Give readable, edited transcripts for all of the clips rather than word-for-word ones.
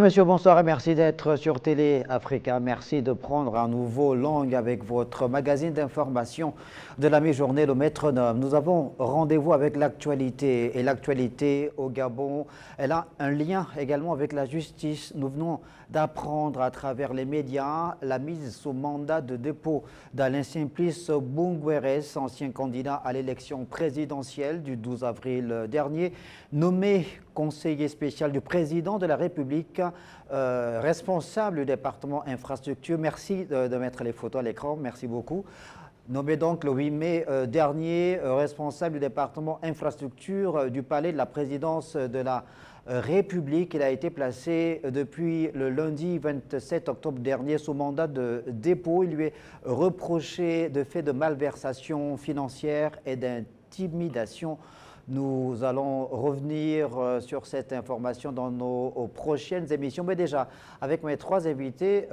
Monsieur, bonsoir et merci d'être sur Télé Africa. Merci de prendre à nouveau langue avec votre magazine d'information de la mi-journée, le Métronome. Nous avons rendez-vous avec l'actualité et l'actualité au Gabon, elle a un lien également avec la justice. Nous venons d'apprendre à travers les médias la mise sous mandat de dépôt d'Alain Simplice Bungweres, ancien candidat à l'élection présidentielle du 12 avril dernier, nommé conseiller spécial du président de la République, responsable du département infrastructure. Merci de mettre les photos à l'écran, merci beaucoup. Nommé donc le 8 mai dernier responsable du département infrastructure du palais de la présidence de la République. Il a été placé depuis le lundi 27 octobre dernier sous mandat de dépôt. Il lui est reproché de faits de malversation financière et d'intimidation. Nous allons revenir sur cette information dans nos prochaines émissions. Mais déjà, avec mes trois invités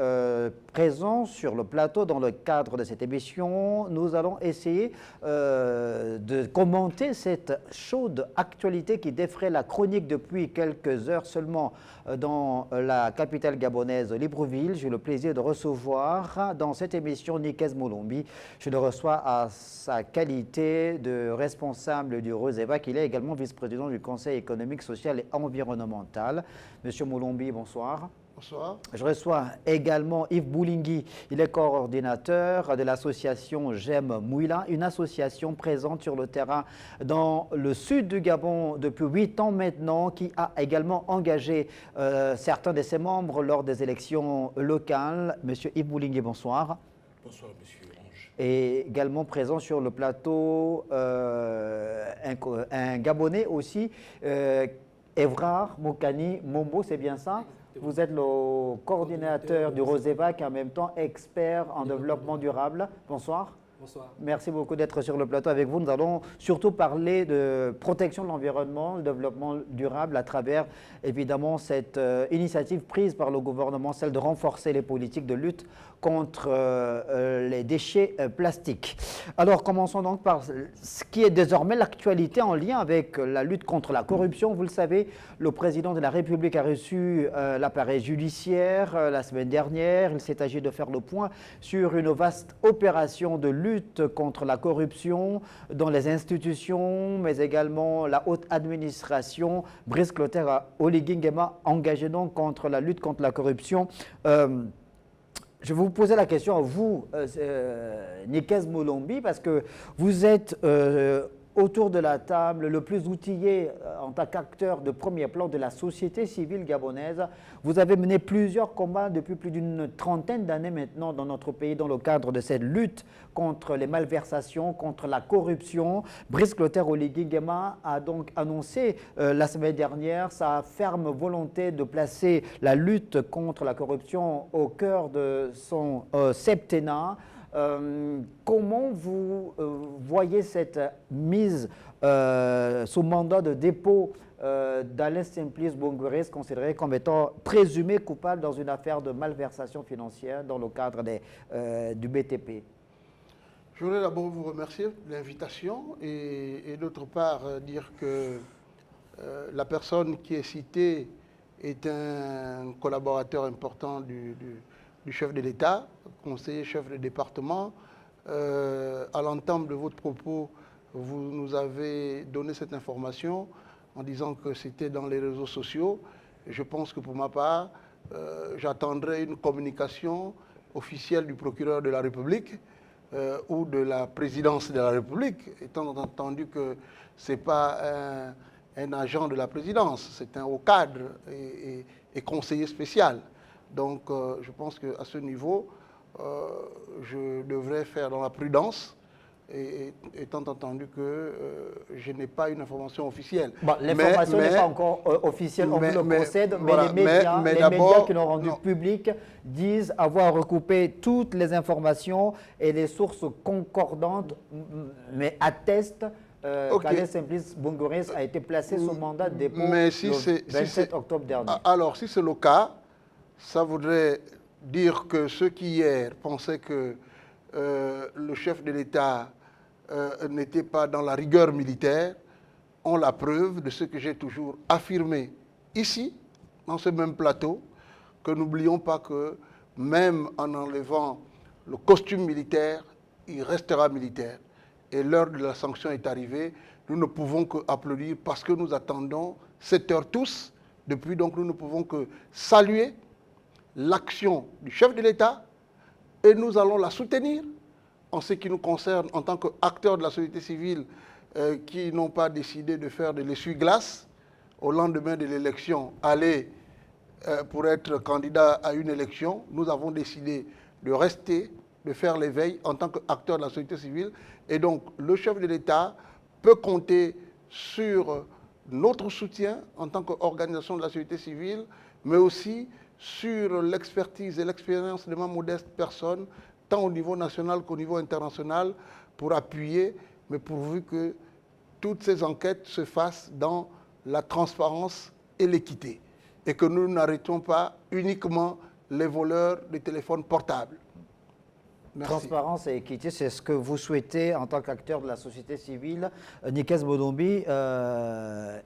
présents sur le plateau dans le cadre de cette émission, nous allons essayer de commenter cette chaude actualité qui défraie la chronique depuis quelques heures seulement dans la capitale gabonaise, Libreville. J'ai le plaisir de recevoir dans cette émission Nikez Molombi. Je le reçois à sa qualité de responsable du RESEVA. Il est également vice-président du Conseil économique, social et environnemental. Monsieur Molombi, bonsoir. Bonsoir. Je reçois également Yves Boulingui. Il est coordinateur de l'association J'aime Mouila, une association présente sur le terrain dans le sud du Gabon depuis 8 ans maintenant, qui a également engagé certains de ses membres lors des élections locales. Monsieur Yves Boulingui, bonsoir. Bonsoir, monsieur. Et également présent sur le plateau un Gabonais aussi, Evrard Mokani Mombo, c'est bien ça? Vous êtes le coordinateur du RESEVA qui est en même temps expert en développement durable. Bonsoir. Bonsoir. Merci beaucoup d'être sur le plateau avec vous. Nous allons surtout parler de protection de l'environnement, le développement durable à travers évidemment cette initiative prise par le gouvernement, celle de renforcer les politiques de lutte contre les déchets plastiques. Alors commençons donc par ce qui est désormais l'actualité en lien avec la lutte contre la corruption. Vous le savez, le président de la République a reçu l'appareil judiciaire la semaine dernière. Il s'est agi de faire le point sur une vaste opération de lutte contre la corruption dans les institutions, mais également la haute administration. Brice Clotaire Oligui Nguema engagé donc contre la lutte contre la corruption. Je vais vous poser la question à vous, Nikez Molombi, parce que vous êtes autour de la table le plus outillé en tant qu'acteur de premier plan de la société civile gabonaise. Vous avez mené plusieurs combats depuis plus d'une trentaine d'années maintenant dans notre pays dans le cadre de cette lutte contre les malversations, contre la corruption. Brice Clotaire Oligui Nguema a donc annoncé la semaine dernière sa ferme volonté de placer la lutte contre la corruption au cœur de son septennat. Comment vous voyez cette mise sous mandat de dépôt d'Alain Simplice Bungweres, considéré comme étant présumé coupable dans une affaire de malversation financière dans le cadre du BTP? Je voudrais d'abord vous remercier de l'invitation et d'autre part dire que la personne qui est citée est un collaborateur important du chef de l'État, conseiller chef de département. À l'entame de votre propos, vous nous avez donné cette information en disant que c'était dans les réseaux sociaux. Je pense que pour ma part, j'attendrai une communication officielle du procureur de la République ou de la présidence de la République, étant entendu que ce n'est pas un agent de la présidence, c'est un haut cadre et conseiller spécial. Donc, je pense qu'à ce niveau, je devrais faire dans la prudence, étant entendu que je n'ai pas une information officielle. Bon, l'information n'est pas encore officielle, on vous le procède, mais voilà, les médias qui l'ont rendu public disent avoir recoupé toutes les informations et les sources concordantes, mais attestent qu'Alain Simplice Bungweres a été placé sous mandat de dépôt le 27 octobre dernier. Alors, si c'est le cas, ça voudrait dire que ceux qui hier pensaient que le chef de l'État n'était pas dans la rigueur militaire ont la preuve de ce que j'ai toujours affirmé ici, dans ce même plateau, que n'oublions pas que même en enlevant le costume militaire, il restera militaire. Et l'heure de la sanction est arrivée. Nous ne pouvons qu'applaudir parce que nous attendons cette heure tous. Depuis, donc, nous ne pouvons que saluer l'action du chef de l'État et nous allons la soutenir en ce qui nous concerne en tant qu'acteurs de la société civile qui n'ont pas décidé de faire de l'essuie-glace au lendemain de l'élection, aller pour être candidat à une élection. Nous avons décidé de rester, de faire l'éveil en tant qu'acteurs de la société civile. Et donc, le chef de l'État peut compter sur notre soutien en tant qu'organisation de la société civile, mais aussi sur l'expertise et l'expérience de ma modeste personne, tant au niveau national qu'au niveau international, pour appuyer, mais pourvu que toutes ces enquêtes se fassent dans la transparence et l'équité, et que nous n'arrêtons pas uniquement les voleurs de téléphones portables. Merci. Transparence et équité, c'est ce que vous souhaitez en tant qu'acteur de la société civile. Nikes Bodombi,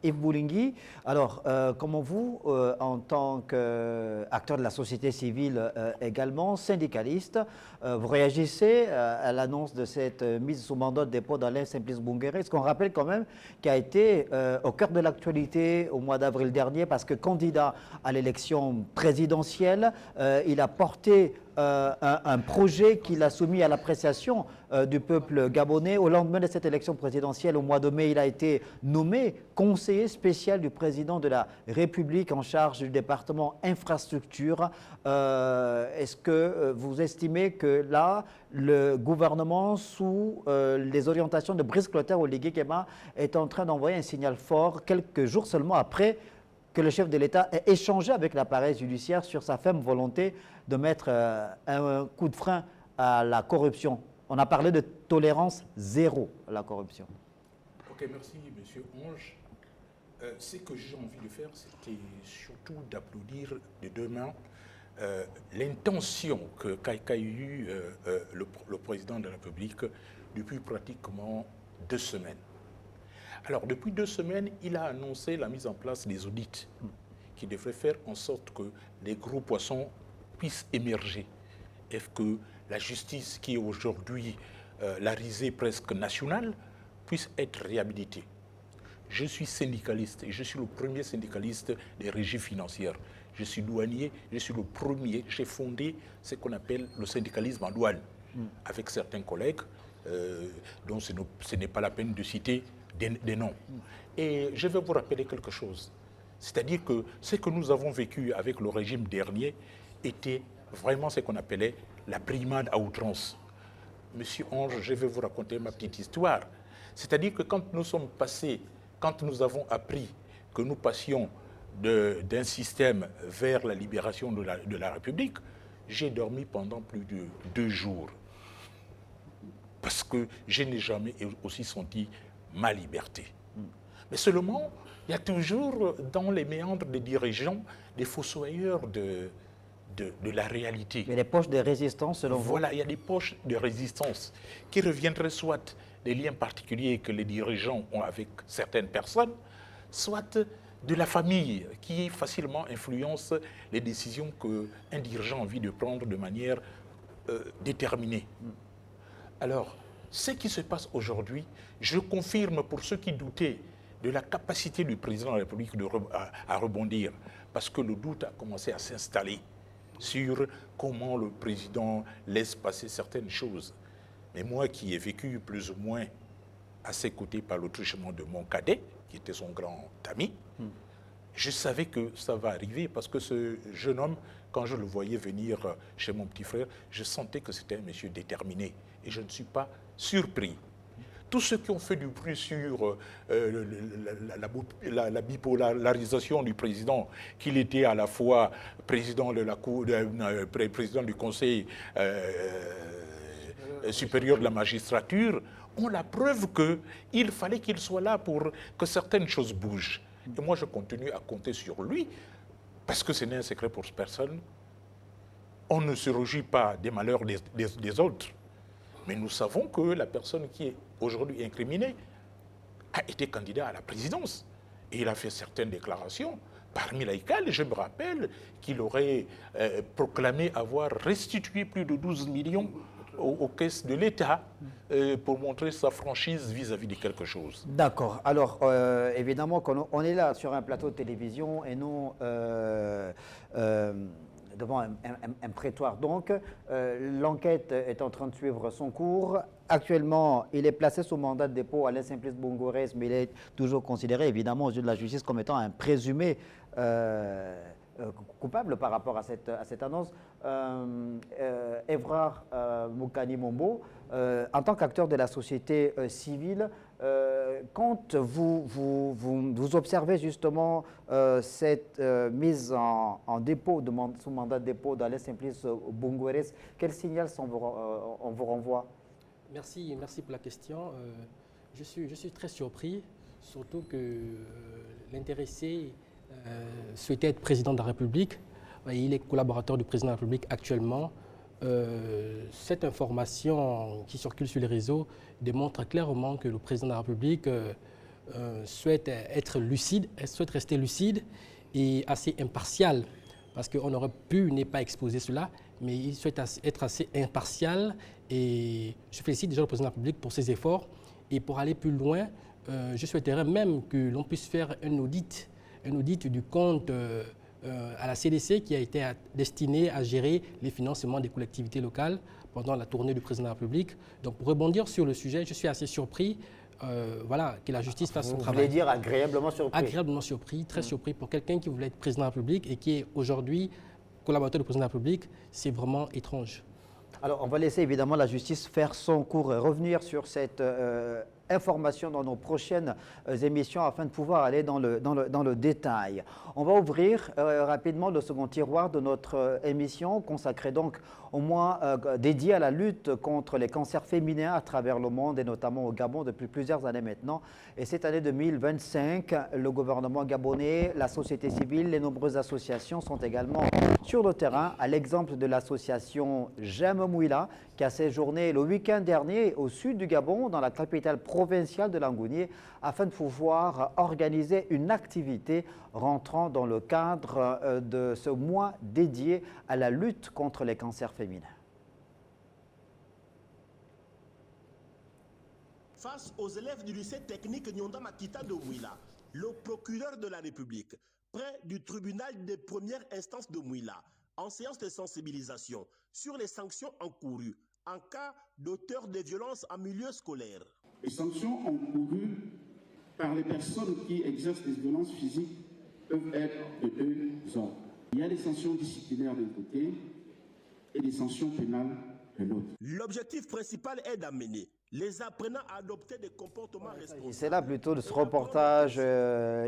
Yves Boulingui, alors comment vous, en tant qu'acteur de la société civile également, syndicaliste, vous réagissez à l'annonce de cette mise sous mandat de dépôt d'Alain Simplice Bounguéré, ce qu'on rappelle quand même qui a été au cœur de l'actualité au mois d'avril dernier, parce que candidat à l'élection présidentielle, il a porté un projet qu'il a soumis à l'appréciation du peuple gabonais. Au lendemain de cette élection présidentielle, au mois de mai, il a été nommé conseiller spécial du président de la République en charge du département infrastructure. Est-ce que vous estimez que là, le gouvernement, sous les orientations de Brice Clotaire Oligui Nguema, est en train d'envoyer un signal fort quelques jours seulement après que le chef de l'État ait échangé avec l'appareil judiciaire sur sa ferme volonté de mettre un coup de frein à la corruption? On a parlé de tolérance zéro à la corruption. Ok, merci Monsieur Ange. Ce que j'ai envie de faire, c'était surtout d'applaudir de deux mains l'intention qu'a eu le président de la République depuis pratiquement 2 semaines. Alors, depuis 2 semaines, il a annoncé la mise en place des audits qui devraient faire en sorte que les gros poissons puissent émerger et que la justice, qui est aujourd'hui la risée presque nationale, puisse être réhabilitée. Je suis syndicaliste et je suis le premier syndicaliste des régies financières. Je suis douanier, je suis le premier. J'ai fondé ce qu'on appelle le syndicalisme en douane avec certains collègues dont ce n'est pas la peine de citer des noms. Et je vais vous rappeler quelque chose. C'est-à-dire que ce que nous avons vécu avec le régime dernier était vraiment ce qu'on appelait la brimade à outrance. Monsieur Ange, je vais vous raconter ma petite histoire. C'est-à-dire que quand nous avons appris que nous passions d'un système vers la libération de la République, j'ai dormi pendant plus de 2 jours. Parce que je n'ai jamais aussi senti ma liberté. Mais seulement, il y a toujours dans les méandres des dirigeants des fossoyeurs de la réalité. Il y a des poches de résistance selon vous? Voilà, il y a des poches de résistance qui reviendraient soit des liens particuliers que les dirigeants ont avec certaines personnes, soit de la famille qui facilement influence les décisions qu'un dirigeant a envie de prendre de manière déterminée. Alors, ce qui se passe aujourd'hui, je confirme pour ceux qui doutaient de la capacité du président de la République à rebondir, parce que le doute a commencé à s'installer sur comment le président laisse passer certaines choses. Mais moi qui ai vécu plus ou moins à ses côtés par le truchement de mon cadet, qui était son grand ami, je savais que ça va arriver parce que ce jeune homme, quand je le voyais venir chez mon petit frère, je sentais que c'était un monsieur déterminé et je ne suis pas surpris. Tous ceux qui ont fait du bruit sur la bipolarisation du président, qu'il était à la fois président de la Cour, président du Conseil supérieur de la magistrature, ont la preuve qu'il fallait qu'il soit là pour que certaines choses bougent. Et moi, je continue à compter sur lui, parce que ce n'est un secret pour personne. On ne se réjouit pas des malheurs des autres. Mais nous savons que la personne qui est aujourd'hui incriminée a été candidat à la présidence. Et il a fait certaines déclarations parmi lesquels, je me rappelle qu'il aurait proclamé avoir restitué plus de 12 millions aux caisses de l'État pour montrer sa franchise vis-à-vis de quelque chose. D'accord. Alors, évidemment, on est là sur un plateau de télévision et non devant un prétoire. Donc, l'enquête est en train de suivre son cours. Actuellement, il est placé sous mandat de dépôt à Alain-Simplice Bongorès, mais il est toujours considéré, évidemment, aux yeux de la justice comme étant un présumé coupable par rapport à cette annonce. Évrard Moukani Mombo, en tant qu'acteur de la société civile, quand vous observez justement cette mise en dépôt, sous mandat de dépôt d'Alain-Simplice Bongorès, quel signal on vous renvoie? Merci pour la question. Je suis très surpris, surtout que l'intéressé souhaitait être président de la République. Il est collaborateur du président de la République actuellement. Cette information qui circule sur les réseaux démontre clairement que le président de la République souhaite être lucide, souhaite rester lucide et assez impartial, parce qu'on aurait pu ne pas exposer cela, mais il souhaite être assez impartial. Et je félicite déjà le président de la République pour ses efforts. Et pour aller plus loin, je souhaiterais même que l'on puisse faire un audit du compte à la CDC qui a été destiné à gérer les financements des collectivités locales pendant la tournée du président de la République. Donc pour rebondir sur le sujet, je suis assez surpris que la justice fasse son travail. Vous voulez dire agréablement surpris? Agréablement surpris, très surpris pour quelqu'un qui voulait être président de la République et qui est aujourd'hui collaborateur du président de la République. C'est vraiment étrange. Alors, on va laisser évidemment la justice faire son cours et revenir sur cette information dans nos prochaines émissions afin de pouvoir aller dans le détail. On va ouvrir rapidement le second tiroir de notre émission consacrée donc au mois dédié à la lutte contre les cancers féminins à travers le monde et notamment au Gabon depuis plusieurs années maintenant. Et cette année 2025, le gouvernement gabonais, la société civile, les nombreuses associations sont également sur le terrain, à l'exemple de l'association J'aime Mouila qui a séjourné le week-end dernier au sud du Gabon, dans la capitale provinciale de Langounié, afin de pouvoir organiser une activité rentrant dans le cadre de ce mois dédié à la lutte contre les cancers féminins. Face aux élèves du lycée technique Nyonda Makita de Mouila, le procureur de la République, près du tribunal de première instance de Mouila, en séance de sensibilisation sur les sanctions encourues en cas d'auteur de violences en milieu scolaire. Les sanctions encourues par les personnes qui exercent des violences physiques peuvent être de deux ordres. Il y a des sanctions disciplinaires d'un côté et des sanctions pénales de l'autre. L'objectif principal est d'amener les apprenants à adopter des comportements responsables. C'est là plutôt de ce reportage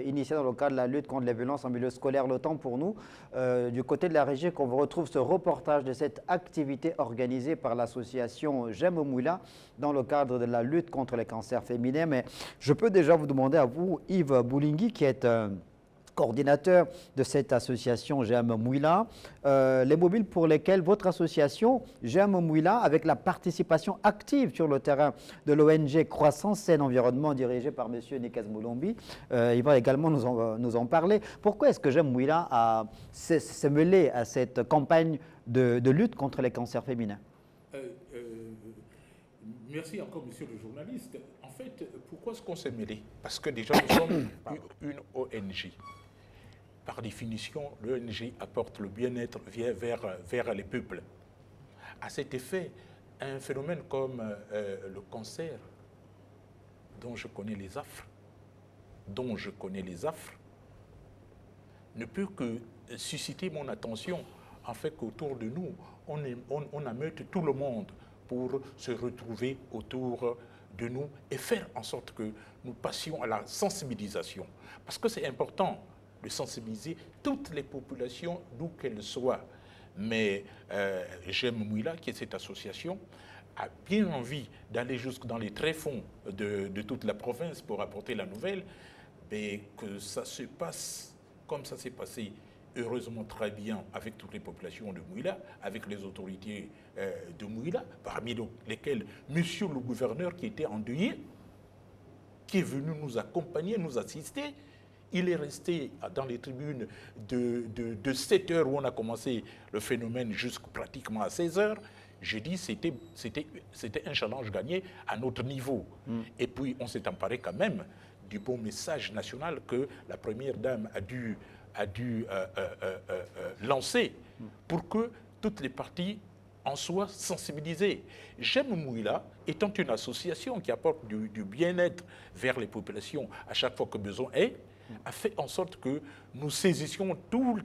initié dans le cadre de la lutte contre les violences en milieu scolaire. Le temps pour nous, du côté de la régie, qu'on retrouve ce reportage de cette activité organisée par l'association J'aime Mouila dans le cadre de la lutte contre les cancers féminins. Mais je peux déjà vous demander à vous, Yves Boulingui, qui est coordinateur de cette association J'aime Mouila, les mobiles pour lesquels votre association J'aime Mouila, avec la participation active sur le terrain de l'ONG Croissance Saine Environnement dirigée par M. Nikaz Moulombi, il va également nous en parler. Pourquoi est-ce que J'aime Mouila s'est mêlé à cette campagne de lutte contre les cancers féminins? Merci encore, monsieur le journaliste. En fait, pourquoi est-ce qu'on s'est mêlé? Parce que déjà, nous sommes une ONG. Par définition, l'ONG apporte le bien-être vers les peuples. À cet effet, un phénomène comme le cancer, dont je connais les affres, ne peut que susciter mon attention, en fait qu'autour de nous, on ameute tout le monde pour se retrouver autour de nous et faire en sorte que nous passions à la sensibilisation. Parce que c'est important de sensibiliser toutes les populations, d'où qu'elles soient. Mais J'aime Mouila, qui est cette association, a bien envie d'aller jusque dans les tréfonds de toute la province pour apporter la nouvelle, mais que ça se passe comme ça s'est passé heureusement très bien avec toutes les populations de Mouila, avec les autorités de Mouila, parmi lesquelles monsieur le gouverneur qui était endeuillé, qui est venu nous accompagner, nous assister, Il est resté dans les tribunes de 7 heures où on a commencé le phénomène jusqu'à pratiquement à 16 heures. J'ai dit que c'était un challenge gagné à notre niveau. Et puis on s'est emparé quand même du bon message national que la première dame a dû lancer pour que toutes les parties en soient sensibilisées. J'aime Mouila étant une association qui apporte du bien-être vers les populations à chaque fois que besoin est, a fait en sorte que nous saisissions toutes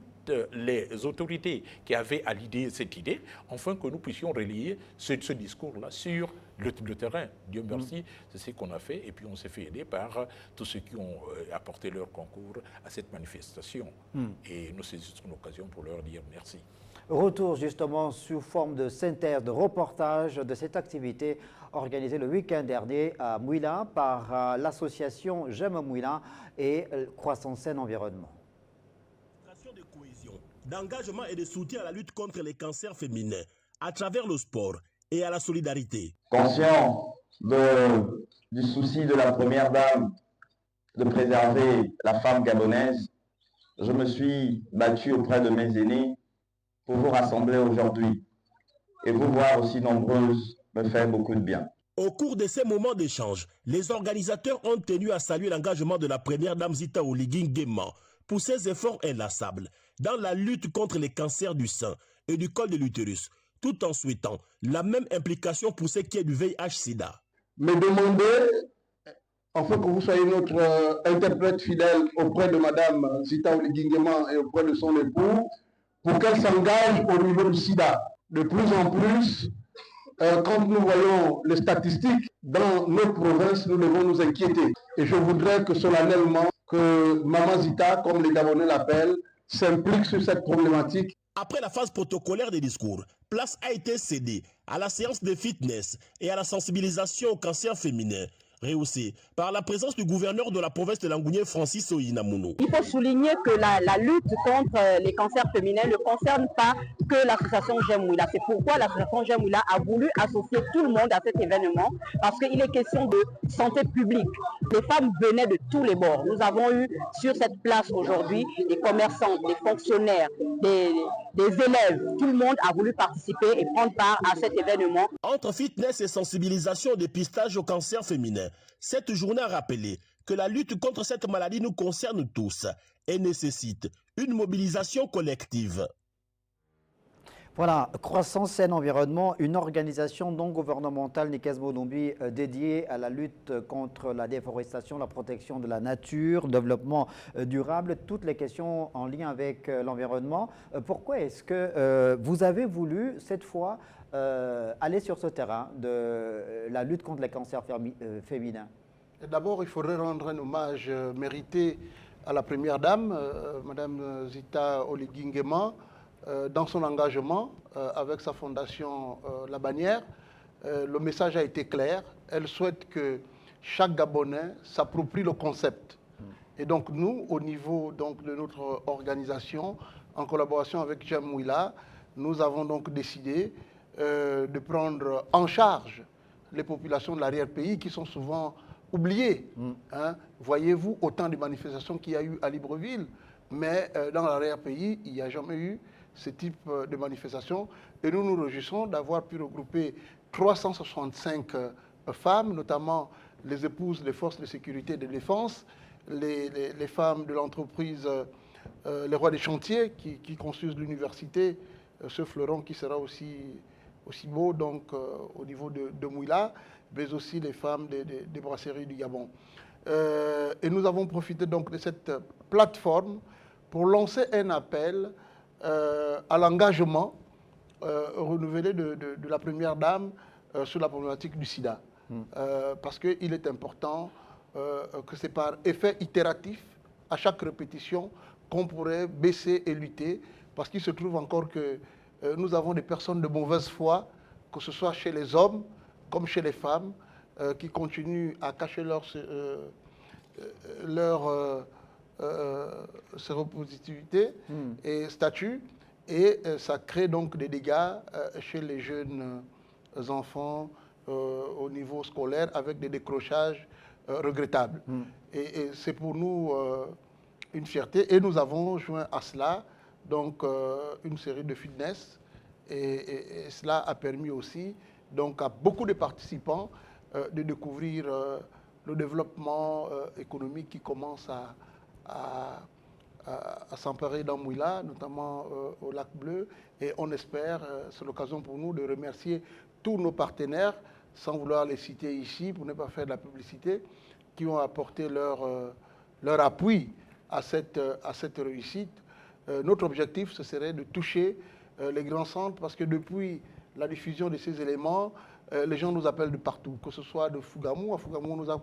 les autorités qui avaient à l'idée cette idée, afin que nous puissions relayer ce discours-là sur le terrain. Dieu merci, c'est ce qu'on a fait, et puis on s'est fait aider par tous ceux qui ont apporté leur concours à cette manifestation. Et nous saisissons l'occasion pour leur dire merci. Retour justement sous forme de synthèse, de reportage de cette activité organisée le week-end dernier à Mouila par l'association J'aime Mouila et Croissance Saine Environnement. De cohésion, d'engagement et de soutien à la lutte contre les cancers féminins à travers le sport et à la solidarité. Conscient du souci de la première dame de préserver la femme gabonaise, je me suis battu auprès de mes aînés pour vous rassembler aujourd'hui et vous voir aussi nombreuses me fait beaucoup de bien. Au cours de ces moments d'échange, les organisateurs ont tenu à saluer l'engagement de la première dame Zita Oligui Nguema pour ses efforts inlassables dans la lutte contre les cancers du sein et du col de l'utérus, tout en souhaitant la même implication pour ce qui est du VIH-Sida. Me demander, afin que vous soyez notre interprète fidèle auprès de Madame Zita Oligui Nguema et auprès de son époux, pour qu'elle s'engage au niveau du sida. De plus en plus, quand nous voyons les statistiques dans nos provinces, nous devons nous inquiéter. Et je voudrais que solennellement, que Maman Zita, comme les Gabonais l'appellent, s'implique sur cette problématique. Après la phase protocolaire des discours, place a été cédée à la séance de fitness et à la sensibilisation au cancer féminin, rehaussée par la présence du gouverneur de la province de Langounié, Francis Oyinamouno. Il faut souligner que la lutte contre les cancers féminins ne concerne pas que l'association J'aime Mouila. C'est pourquoi l'association J'aime Mouila a voulu associer tout le monde à cet événement, parce qu'il est question de santé publique. Les femmes venaient de tous les bords. Nous avons eu sur cette place aujourd'hui des commerçants, des fonctionnaires, des élèves. Tout le monde a voulu participer et prendre part à cet événement. Entre fitness et sensibilisation au dépistage au cancer féminin, cette journée a rappelé que la lutte contre cette maladie nous concerne tous et nécessite une mobilisation collective. Voilà, Croissance Saine Environnement, une organisation non gouvernementale Nikes-Bolombi dédiée à la lutte contre la déforestation, la protection de la nature, développement durable, toutes les questions en lien avec l'environnement. Pourquoi est-ce que vous avez voulu cette fois aller sur ce terrain de la lutte contre les cancers féminins? D'abord, il faudrait rendre un hommage mérité à la première dame, Madame Zita Oligui Nguema, dans son engagement avec sa fondation La Bannière. Le message a été clair. Elle souhaite que chaque Gabonais s'approprie le concept. Et donc nous, au niveau donc, de notre organisation, en collaboration avec J'aime Mouila, nous avons donc décidé de prendre en charge les populations de l'arrière-pays qui sont souvent oubliées. Hein. Voyez-vous autant de manifestations qu'il y a eu à Libreville, mais dans l'arrière-pays, il n'y a jamais eu ce type de manifestation. Et nous nous réjouissons d'avoir pu regrouper 365 femmes, notamment les épouses des forces de sécurité et de défense, les femmes de l'entreprise Les Rois des Chantiers qui construisent l'université, ce fleuron qui sera aussi beau donc, au niveau de Mouila, mais aussi les femmes des brasseries du Gabon. Et nous avons profité donc de cette plateforme pour lancer un appel à l'engagement renouvelé de la première dame sur la problématique du sida. Parce qu'il est important que c'est par effet itératif, à chaque répétition, qu'on pourrait baisser et lutter, parce qu'il se trouve encore que nous avons des personnes de mauvaise foi, que ce soit chez les hommes comme chez les femmes, qui continuent à cacher leur séropositivité et statut, et ça crée donc des dégâts chez les jeunes enfants au niveau scolaire avec des décrochages regrettables. Et c'est pour nous une fierté. Et nous avons joint à cela donc, une série de fitness. Et cela a permis aussi donc, à beaucoup de participants de découvrir le développement économique qui commence à s'emparer dans Mouila, notamment au Lac Bleu. Et on espère, c'est l'occasion pour nous de remercier tous nos partenaires, sans vouloir les citer ici pour ne pas faire de la publicité, qui ont apporté leur appui à cette réussite. Notre objectif, ce serait de toucher les grands centres, parce que depuis la diffusion de ces éléments, les gens nous appellent de partout, que ce soit de Fougamou. À Fougamou, on nous a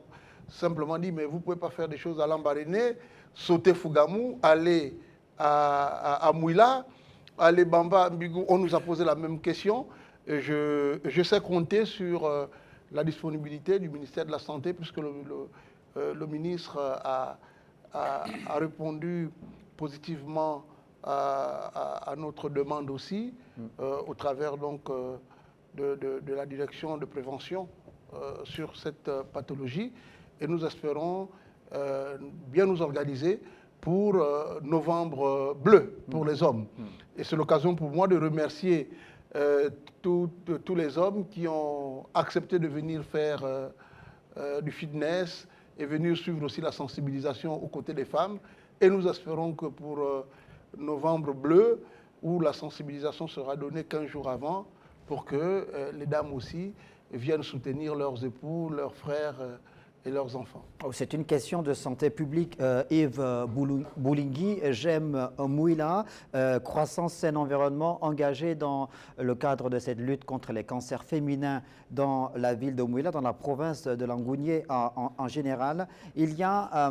simplement dit, mais vous ne pouvez pas faire des choses à Lambaréné, sauter Fougamou, aller à Mouila, aller Bamba, Mbigou. On nous a posé la même question. Et je sais compter sur la disponibilité du ministère de la Santé, puisque le ministre a répondu positivement à notre demande aussi, au travers donc de la direction de prévention sur cette pathologie. Et nous espérons bien nous organiser pour novembre bleu pour les hommes. Et c'est l'occasion pour moi de remercier tous les hommes qui ont accepté de venir faire du fitness et venir suivre aussi la sensibilisation aux côtés des femmes. Et nous espérons que pour novembre bleu, où la sensibilisation sera donnée 15 jours avant, pour que les dames aussi viennent soutenir leurs époux, leurs frères et leurs enfants. C'est une question de santé publique. Yves Boulingui, j'aime Mouila, croissance sain environnement, engagé dans le cadre de cette lutte contre les cancers féminins dans la ville de Mouila, dans la province de Langounié en général. Il y a,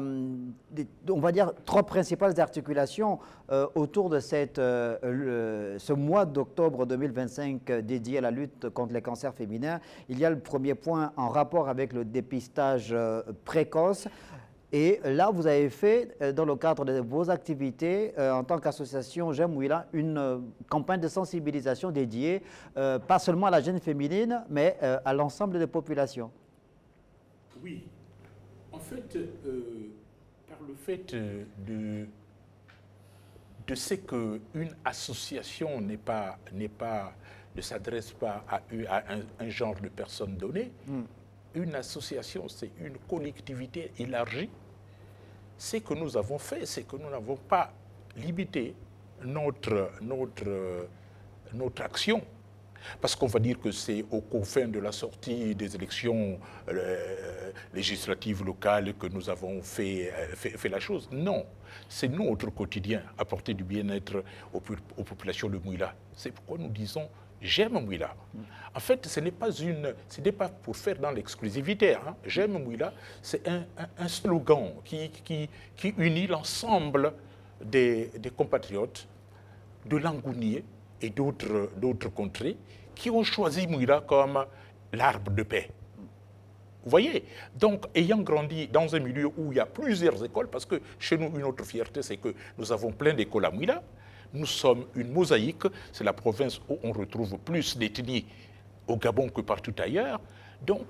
on va dire, trois principales articulations autour de ce mois d'octobre 2025 dédié à la lutte contre les cancers féminins. Il y a le premier point en rapport avec le dépistage précoce. Et là, vous avez fait, dans le cadre de vos activités, en tant qu'association J'aime Mouila, une campagne de sensibilisation dédiée, pas seulement à la jeune féminine, mais à l'ensemble des populations. Oui. En fait, par le fait de ce qu'une association ne s'adresse pas à un genre de personne donnée, une association, c'est une collectivité élargie. Ce que nous avons fait, c'est que nous n'avons pas limité notre action. Parce qu'on va dire que c'est au confin de la sortie des élections législatives locales que nous avons fait la chose. Non, c'est notre quotidien, apporter du bien-être aux populations de Mouila. C'est pourquoi nous disons J'aime Mouila. En fait, ce n'est pas pour faire dans l'exclusivité. Hein. J'aime Mouila, c'est un slogan qui unit l'ensemble des compatriotes de Langounié et d'autres contrées qui ont choisi Mouila comme l'arbre de paix. Vous voyez? Donc, ayant grandi dans un milieu où il y a plusieurs écoles, parce que chez nous, une autre fierté, c'est que nous avons plein d'écoles à Mouila. Nous sommes une mosaïque, c'est la province où on retrouve plus d'ethnies au Gabon que partout ailleurs. Donc,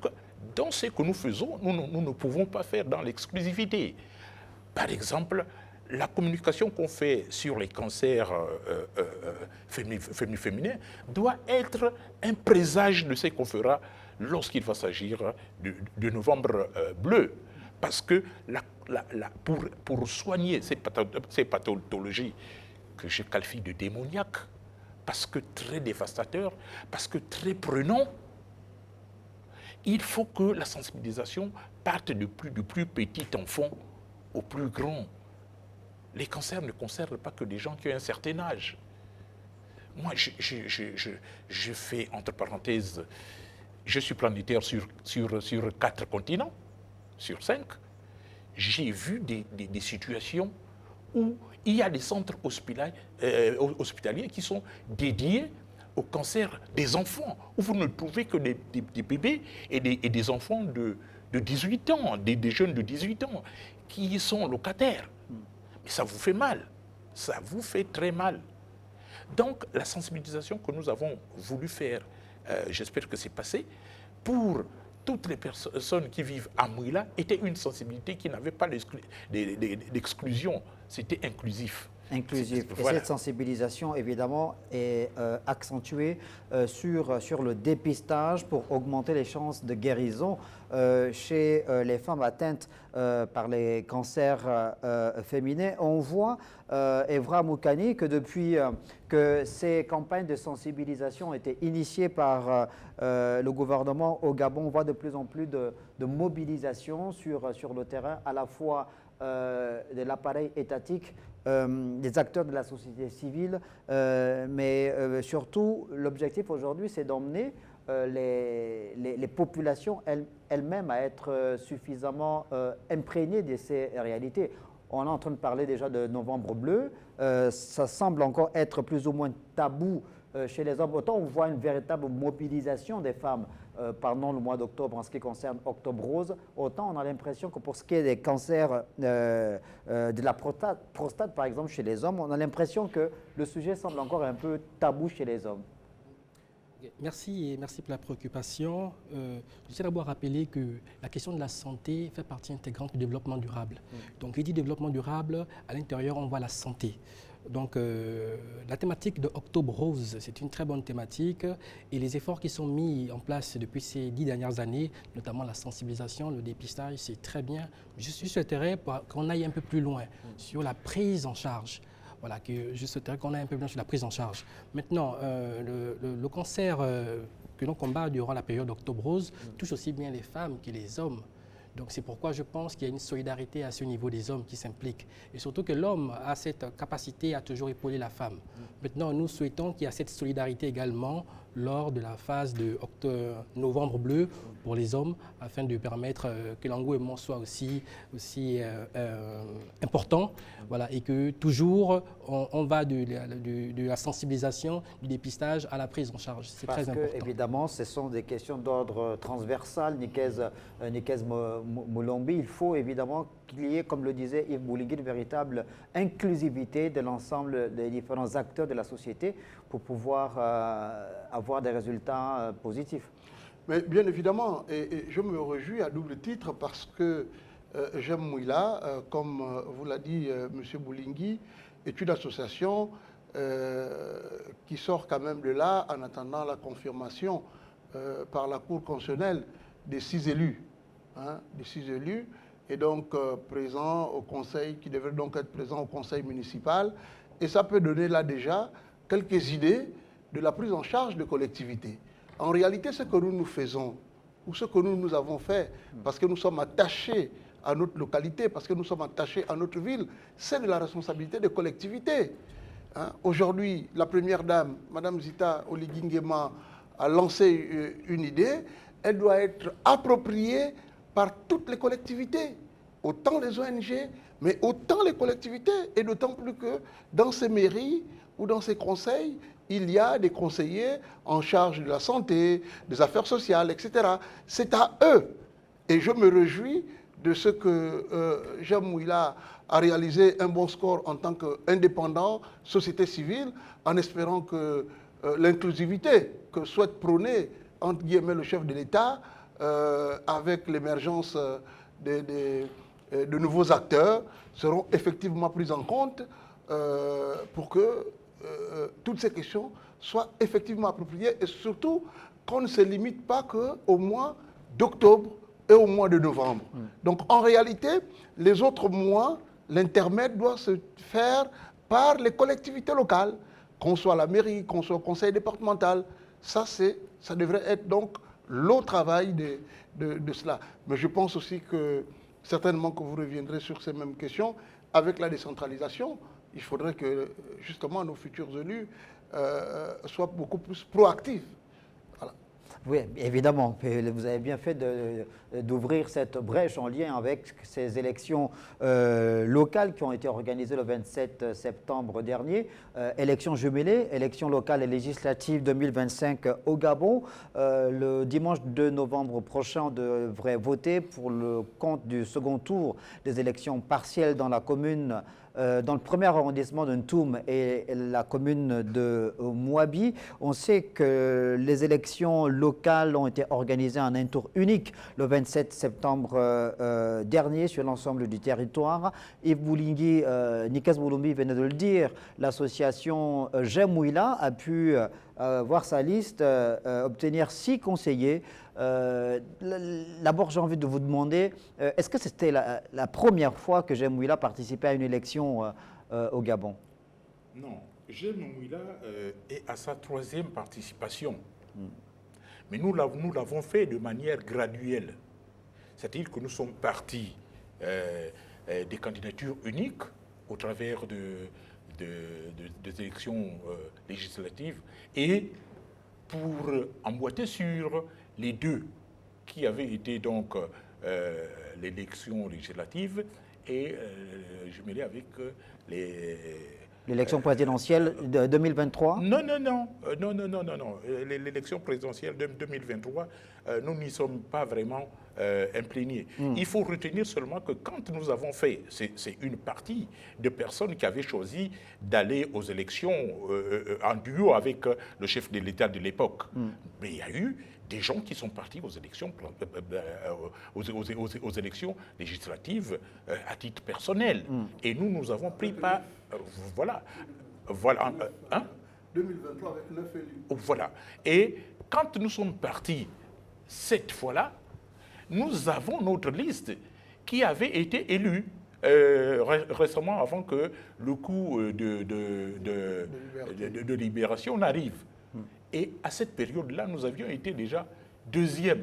dans ce que nous faisons, nous ne pouvons pas faire dans l'exclusivité. Par exemple, la communication qu'on fait sur les cancers féminins doit être un présage de ce qu'on fera lorsqu'il va s'agir de novembre bleu. Parce que pour soigner ces pathologies que je qualifie de démoniaques, parce que très dévastateurs, parce que très prenants, il faut que la sensibilisation parte du plus petit enfant au plus grand. Les cancers ne concernent pas que des gens qui ont un certain âge. Moi, je fais, entre parenthèses, je suis planétaire sur 4 continents, sur 5. J'ai vu des situations où il y a des centres hospitaliers qui sont dédiés au cancer des enfants, où vous ne trouvez que des bébés et des enfants de 18 ans, des jeunes de 18 ans, qui sont locataires. Mais ça vous fait mal, ça vous fait très mal. Donc la sensibilisation que nous avons voulu faire, j'espère que c'est passé, pour toutes les personnes qui vivent à Mouila étaient une sensibilité qui n'avait pas d'exclusion. C'était inclusif. Inclusif. Et Voilà. cette sensibilisation, évidemment, est accentuée sur le dépistage pour augmenter les chances de guérison chez les femmes atteintes par les cancers féminins. On voit, Evra Moukani, que depuis que ces campagnes de sensibilisation ont été initiées par le gouvernement au Gabon, on voit de plus en plus de mobilisation sur le terrain, à la fois de l'appareil étatique, des acteurs de la société civile, mais surtout l'objectif aujourd'hui c'est d'emmener les populations elles-mêmes à être suffisamment imprégnées de ces réalités. On est en train de parler déjà de Novembre bleu, ça semble encore être plus ou moins tabou chez les hommes. Autant on voit une véritable mobilisation des femmes pendant le mois d'octobre en ce qui concerne Octobre Rose, autant on a l'impression que pour ce qui est des cancers de la prostate, par exemple, chez les hommes, on a l'impression que le sujet semble encore un peu tabou chez les hommes. Merci et merci pour la préoccupation. Je tiens d'abord à rappeler que la question de la santé fait partie intégrante du développement durable. Donc, il dit développement durable, à l'intérieur, on voit la santé. Donc, la thématique de Octobre Rose, c'est une très bonne thématique et les efforts qui sont mis en place depuis ces 10 dernières années, notamment la sensibilisation, le dépistage, c'est très bien. Je souhaiterais qu'on aille un peu plus loin sur la prise en charge. Voilà, je souhaiterais qu'on aille un peu plus loin sur la prise en charge. Maintenant, le cancer que l'on combat durant la période d'Octobre Rose touche aussi bien les femmes que les hommes. Donc c'est pourquoi je pense qu'il y a une solidarité à ce niveau des hommes qui s'impliquent. Et surtout que l'homme a cette capacité à toujours épauler la femme. Maintenant, nous souhaitons qu'il y ait cette solidarité également lors de la phase de Novembre bleu pour les hommes, afin de permettre que l'engouement soit aussi important. Voilà, et que toujours on va de la sensibilisation, du dépistage à la prise en charge. C'est très important. Parce que, évidemment, ce sont des questions d'ordre transversal, Nikez Moulombi. Il faut évidemment qu'il y ait, comme le disait Yves Boulingui, une véritable inclusivité de l'ensemble des différents acteurs de la société pour pouvoir avoir des résultats positifs. Mais bien évidemment, et je me réjouis à double titre parce que J'aime Mouila, comme vous l'a dit M. Boulingui, est une association qui sort quand même de là en attendant la confirmation par la Cour constitutionnelle des 6 élus. Des 6 élus, et donc présents au conseil, qui devraient donc être présents au conseil municipal. Et ça peut donner là déjà quelques idées de la prise en charge de collectivités. En réalité, ce que nous faisons, ou ce que nous avons fait, parce que nous sommes attachés à notre localité, parce que nous sommes attachés à notre ville, c'est de la responsabilité des collectivités. Aujourd'hui, la première dame, Mme Zita Oligui-Nguema, a lancé une idée. Elle doit être appropriée par toutes les collectivités, autant les ONG, mais autant les collectivités, et d'autant plus que dans ces mairies ou dans ces conseils, il y a des conseillers en charge de la santé, des affaires sociales, etc. C'est à eux. Et je me réjouis de ce que Jean Mouila a réalisé un bon score en tant qu'indépendant, société civile, en espérant que l'inclusivité que souhaite prôner, entre guillemets, le chef de l'État, avec l'émergence de nouveaux acteurs, seront effectivement prises en compte pour que toutes ces questions soient effectivement appropriées et surtout qu'on ne se limite pas qu'au mois d'octobre et au mois de novembre. Donc en réalité, les autres mois, l'intermède doit se faire par les collectivités locales, qu'on soit à la mairie, qu'on soit au conseil départemental. Ça devrait être donc le travail de cela. Mais je pense aussi que certainement que vous reviendrez sur ces mêmes questions. Avec la décentralisation, il faudrait que justement nos futurs élus soient beaucoup plus proactifs. Voilà. Oui, évidemment. Vous avez bien fait d'ouvrir cette brèche en lien avec ces élections locales qui ont été organisées le 27 septembre dernier. Élections jumelées, élections locales et législatives 2025 au Gabon. Le dimanche 2 novembre prochain, on devrait voter pour le compte du second tour des élections partielles dans la commune, dans le premier arrondissement de Ntoum et la commune de Mouabi. On sait que les élections locales locales ont été organisées en un tour unique le 27 septembre dernier sur l'ensemble du territoire. Yves Boulingui, Nikas Boulombi venait de le dire, l'association J'aime Mouila a pu voir sa liste obtenir 6 conseillers. D'abord, j'ai envie de vous demander, est-ce que c'était la première fois que J'aime Mouila participait à une élection au Gabon? Non, J'aime Mouila est à sa 3e participation. Mais nous l'avons fait de manière graduelle. C'est-à-dire que nous sommes partis des candidatures uniques au travers des élections législatives et pour emboîter sur les 2 qui avaient été donc l'élection législative et jumelée avec l'élection présidentielle de 2023? Non. L'élection présidentielle de 2023, nous n'y sommes pas vraiment imprégnés. Il faut retenir seulement que quand nous avons fait, c'est une partie de personnes qui avaient choisi d'aller aux élections en duo avec le chef de l'État de l'époque. Mais il y a eu des gens qui sont partis aux élections, aux élections législatives à titre personnel. Et nous avons pris pas... voilà. 2023 avec 9 élus. Voilà. Et quand nous sommes partis cette fois-là, nous avons notre liste qui avait été élue récemment avant que le coup de libération n'arrive. Et à cette période-là, nous avions été déjà 2e.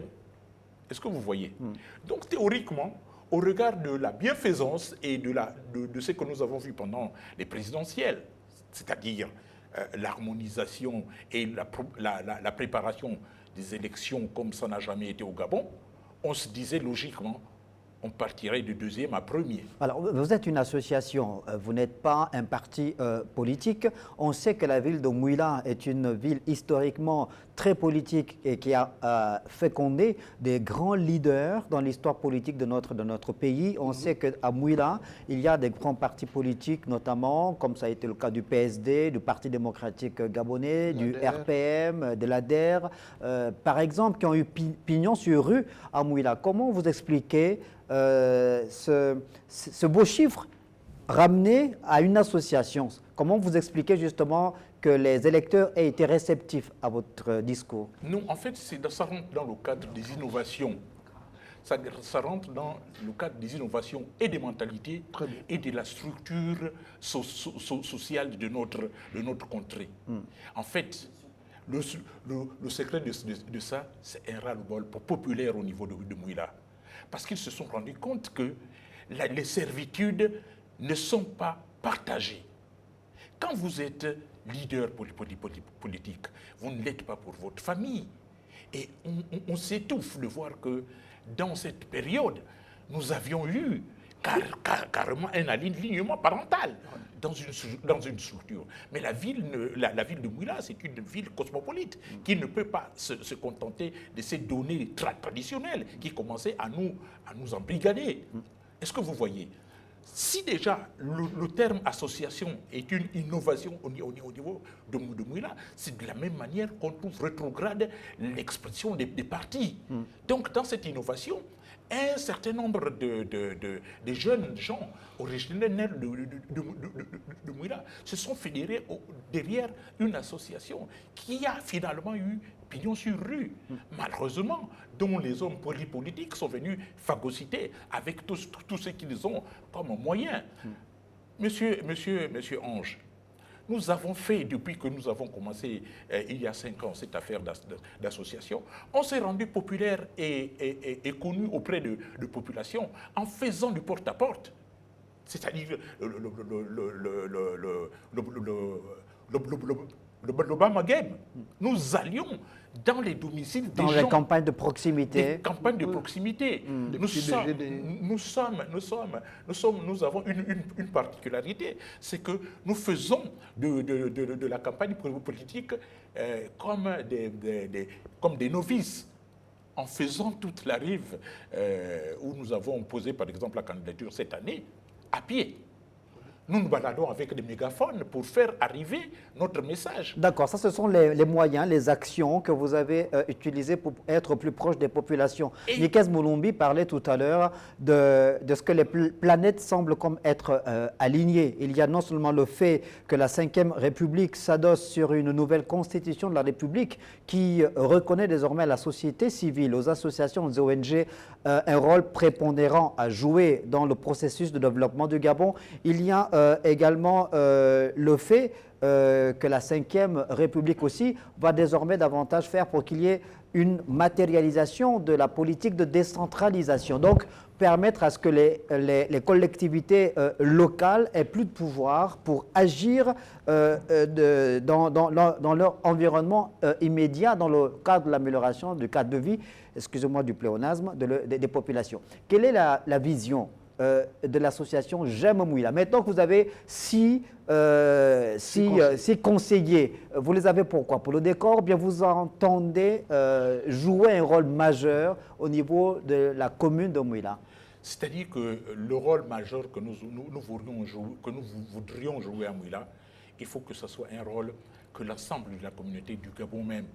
Est-ce que vous voyez? Donc théoriquement, au regard de la bienfaisance et de ce que nous avons vu pendant les présidentielles, c'est-à-dire l'harmonisation et la préparation des élections comme ça n'a jamais été au Gabon, on se disait logiquement on partirait de 2e à 1er. Alors, vous êtes une association, vous n'êtes pas un parti politique. On sait que la ville de Mouila est une ville historiquement très politique et qui a fécondé des grands leaders dans l'histoire politique de notre pays. On sait qu'à Mouila, il y a des grands partis politiques, notamment, comme ça a été le cas du PSD, du Parti démocratique gabonais, du RPM, de l'ADER, par exemple, qui ont eu pignon sur rue à Mouila. Comment vous expliquez ce beau chiffre ramené à une association? Comment vous expliquez justement que les électeurs aient été réceptifs à votre discours? Non, en fait, ça rentre dans le cadre des innovations. Ça rentre dans le cadre des innovations et des mentalités et de la structure sociale de notre contrée. En fait, le secret de ça, c'est un ras-le-bol populaire au niveau de Mouila. Parce qu'ils se sont rendus compte que les servitudes ne sont pas partagées. Quand vous êtes leader politique, vous ne l'êtes pas pour votre famille. Et on s'étouffe de voir que dans cette période, nous avions eu carrément un alignement parental dans une structure. Mais la ville de Mouila, c'est une ville cosmopolite qui ne peut pas se contenter de ces données traditionnelles qui commençaient à nous embrigader. Est-ce que vous voyez? Si déjà le terme association est une innovation au niveau de Mouila, c'est de la même manière qu'on trouve rétrograde l'expression des partis. Donc dans cette innovation, un certain nombre de jeunes gens originaires de Mouila se sont fédérés derrière une association qui a finalement eu pignon sur rue, malheureusement, dont les hommes politiques sont venus phagocyter avec tout ce qu'ils ont comme moyen. Monsieur Ange, nous avons fait, depuis que nous avons commencé il y a 5 ans, cette affaire d'association, on s'est rendu populaire et connu auprès de populations en faisant du porte-à-porte. C'est-à-dire le Bama Game. Nous allions dans les domiciles des gens. Dans les campagnes de proximité. Des campagnes de proximité. Nous avons une particularité, c'est que nous faisons de la campagne politique comme des novices, en faisant toute la rive où nous avons posé par exemple la candidature cette année à pied. nous nous baladons avec des mégaphones pour faire arriver notre message. D'accord, ça ce sont les moyens, les actions que vous avez utilisées pour être plus proche des populations. Nikes Moulumbi parlait tout à l'heure de ce que les planètes semblent comme être alignées. Il y a non seulement le fait que la Ve République s'adosse sur une nouvelle constitution de la République qui reconnaît désormais à la société civile, aux associations, aux ONG, un rôle prépondérant à jouer dans le processus de développement du Gabon. Il y a également le fait que la Ve République aussi va désormais davantage faire pour qu'il y ait une matérialisation de la politique de décentralisation. Donc, permettre à ce que les collectivités locales aient plus de pouvoir pour agir dans leur environnement immédiat, dans le cadre de l'amélioration du cadre de vie, excusez-moi du pléonasme, des populations. Quelle est la vision de l'association J'aime Mouila? Maintenant que vous avez six conseillers, vous les avez pourquoi? Pour le décor, bien vous entendez jouer un rôle majeur au niveau de la commune de Mouila? C'est-à-dire que le rôle majeur que nous voudrions jouer à Mouila, il faut que ce soit un rôle que l'ensemble de la communauté du Gabon même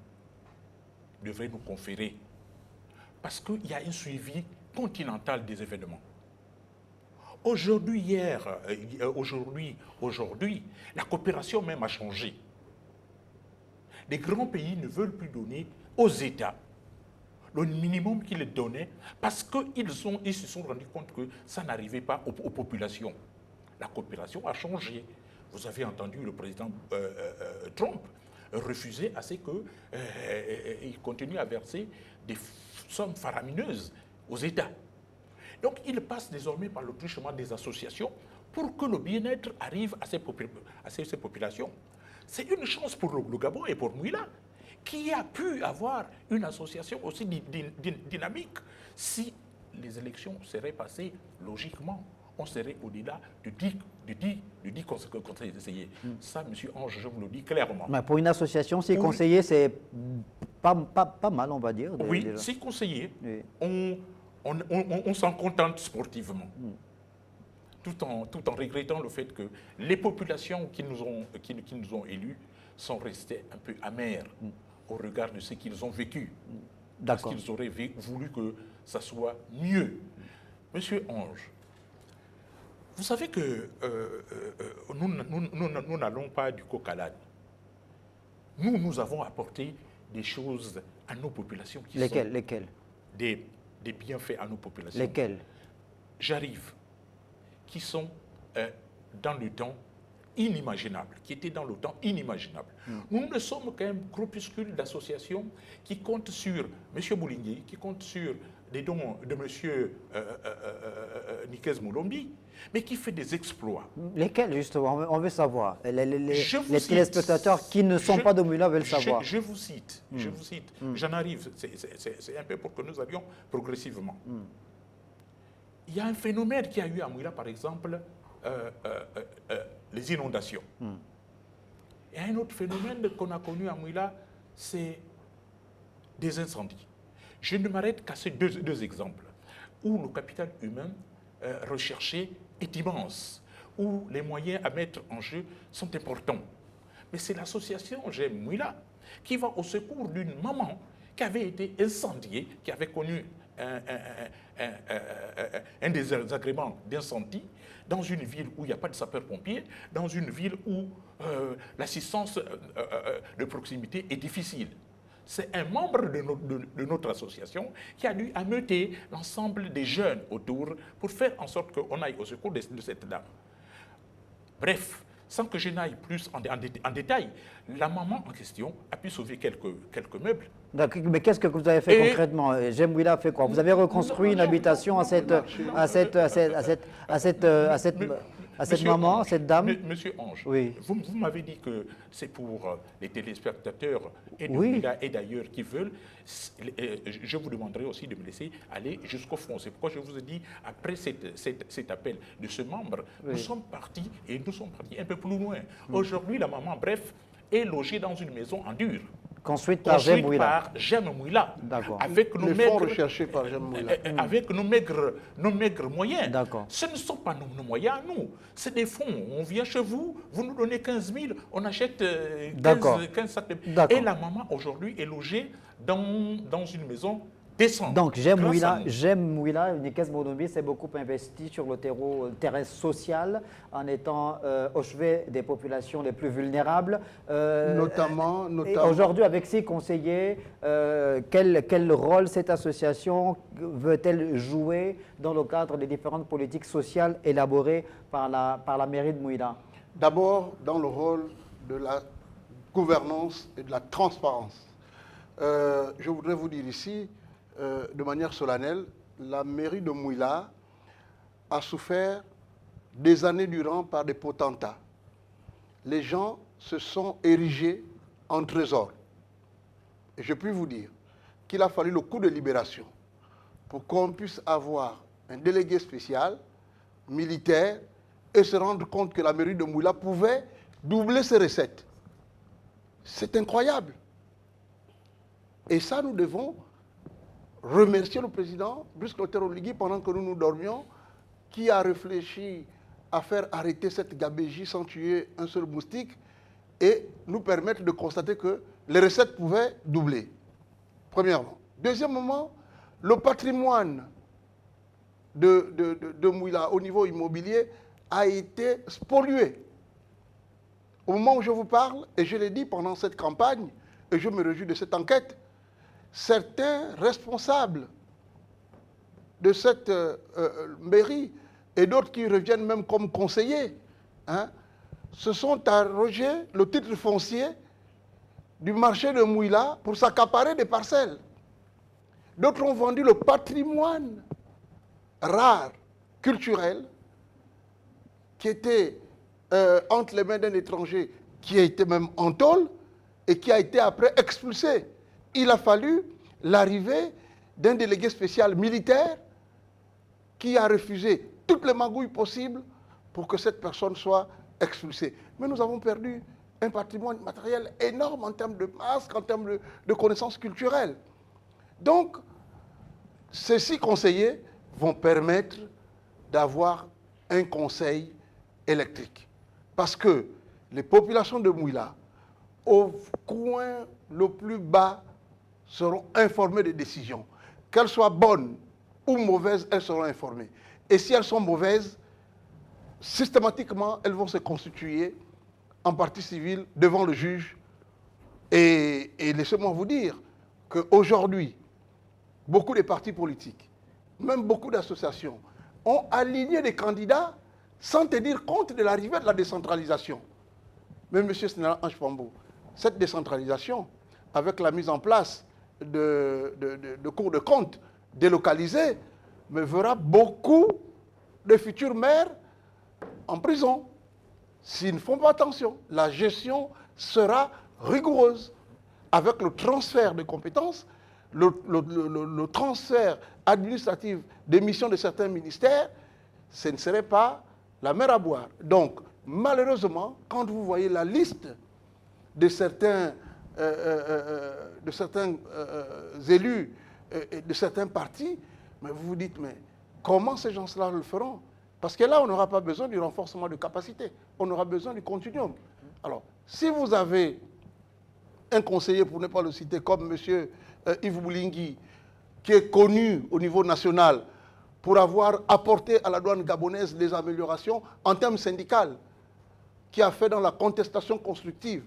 devrait nous conférer. Parce qu'il y a un suivi continental des événements. Aujourd'hui, la coopération même a changé. Les grands pays ne veulent plus donner aux États le minimum qu'ils donnaient parce qu'ils se sont rendus compte que ça n'arrivait pas aux populations. La coopération a changé. Vous avez entendu le président Trump refuser à ce qu'il continue à verser des sommes faramineuses aux États. Donc, il passe désormais par le truchement des associations pour que le bien-être arrive à ces populations. C'est une chance pour le Gabon et pour Mouila, qui a pu avoir une association aussi dynamique. Si les élections seraient passées logiquement, on serait au-delà de 10 conseillers. Ça, M. Ange, je vous le dis clairement. Mais pour une association, 6 conseillers, c'est pas mal, on va dire. Oui, 6 conseillers. Oui. On s'en contente sportivement, tout en regrettant le fait que les populations qui nous ont élus sont restées un peu amères au regard de ce qu'ils ont vécu. Parce qu'ils auraient voulu que ça soit mieux. Monsieur Ange, vous savez que nous n'allons pas du coq à l'âne. Nous avons apporté des choses à nos populations qui Lesquelles des bienfaits à nos populations. Lesquels? J'arrive, qui sont dans le temps inimaginables, qui étaient dans le temps inimaginables. Nous ne sommes qu'un groupuscule d'associations qui comptent sur M. Bouligny, qui comptent sur des dons de M. Nikes Moulumbi, mais qui fait des exploits. Lesquels, justement? On veut savoir. Les téléspectateurs qui ne sont pas de Mouila veulent savoir. Je vous cite. J'en arrive. C'est un peu pour que nous allions progressivement. Il y a un phénomène qui a eu à Mouila, par exemple, les inondations. Et un autre phénomène qu'on a connu à Mouila, c'est des incendies. Je ne m'arrête qu'à ces deux exemples, où le capital humain recherché est immense, où les moyens à mettre en jeu sont importants. Mais c'est l'association J'aime Mouila qui va au secours d'une maman qui avait été incendiée, qui avait connu un désagrément d'incendie dans une ville où il n'y a pas de sapeurs-pompiers, dans une ville où l'assistance de proximité est difficile. C'est un membre de notre association qui a dû ameuter l'ensemble des jeunes autour pour faire en sorte qu'on aille au secours de cette dame. Bref, sans que je n'aille plus en détail, la maman en question a pu sauver quelques meubles. Mais qu'est-ce que vous avez fait concrètement? J'aime Mouila a fait quoi? Vous avez reconstruit une habitation à cette maman, à cette dame? Monsieur Ange, oui. Vous m'avez dit que c'est pour les téléspectateurs et de Mouila et d'ailleurs qui veulent. Je vous demanderai aussi de me laisser aller jusqu'au fond. C'est pourquoi je vous ai dit, après cet appel de ce membre, nous sommes partis un peu plus loin. Aujourd'hui, la maman, bref, est logée dans une maison en dur. Construite par Jem Mouila. par Jem Mouila. D'accord. Avec nos Les fonds maigres, recherchés par Jem Mouila. avec nos maigres moyens. D'accord. Ce ne sont pas nos moyens à nous. C'est des fonds. On vient chez vous, vous nous donnez 15 000, on achète 15 sacs de... D'accord. Et la maman aujourd'hui est logée dans une maison décente. Donc, Jem grâce à Mouila, Nikes Monombi s'est beaucoup investi sur le terrain social en étant au chevet des populations les plus vulnérables. Notamment. Aujourd'hui, avec ses conseillers, quel rôle cette association veut-elle jouer dans le cadre des différentes politiques sociales élaborées par la mairie de Mouila? D'abord, dans le rôle de la gouvernance et de la transparence. Je voudrais vous dire ici, de manière solennelle, la mairie de Mouila a souffert des années durant par des potentats. Les gens se sont érigés en trésor. Et je puis vous dire qu'il a fallu le coup de libération pour qu'on puisse avoir un délégué spécial, militaire, et se rendre compte que la mairie de Mouila pouvait doubler ses recettes. C'est incroyable. Et ça, nous devons remercier le président Brice Clotaire Oligui pendant que nous dormions, qui a réfléchi à faire arrêter cette gabégie sans tuer un seul moustique et nous permettre de constater que les recettes pouvaient doubler. Premièrement. Deuxièmement, le patrimoine de Mouila au niveau immobilier a été spolié. Au moment où je vous parle, et je l'ai dit pendant cette campagne, et je me réjouis de cette enquête, certains responsables de cette mairie et d'autres qui reviennent même comme conseillers, se sont arrogés le titre foncier du marché de Mouila pour s'accaparer des parcelles. D'autres ont vendu le patrimoine rare, culturel, qui était entre les mains d'un étranger, qui a été même en tôle et qui a été après expulsé. Il a fallu l'arrivée d'un délégué spécial militaire qui a refusé toutes les magouilles possibles pour que cette personne soit expulsée. Mais nous avons perdu un patrimoine matériel énorme en termes de masques, en termes de connaissances culturelles. Donc, ces 6 conseillers vont permettre d'avoir un conseil électrique. Parce que les populations de Mouila, au coin le plus bas, seront informées des décisions. Qu'elles soient bonnes ou mauvaises, elles seront informées. Et si elles sont mauvaises, systématiquement, elles vont se constituer en partie civile devant le juge. Et laissez-moi vous dire qu'aujourd'hui, beaucoup de partis politiques, même beaucoup d'associations, ont aligné des candidats sans tenir compte de l'arrivée de la décentralisation. Mais M. Sénéral Ange Pambou, cette décentralisation, avec la mise en place de cours de compte délocalisés, me verra beaucoup de futurs maires en prison. S'ils ne font pas attention, la gestion sera rigoureuse. Avec le transfert de compétences, le transfert administratif des missions de certains ministères, ce ne serait pas la mer à boire. Donc, malheureusement, quand vous voyez la liste de certains élus et de certains partis, mais vous vous dites, mais comment ces gens-là le feront? Parce que là, on n'aura pas besoin du renforcement de capacité, on aura besoin du continuum. Alors, si vous avez un conseiller, pour ne pas le citer, comme M. Yves Boulingi, qui est connu au niveau national pour avoir apporté à la douane gabonaise des améliorations en termes syndicaux, qui a fait dans la contestation constructive,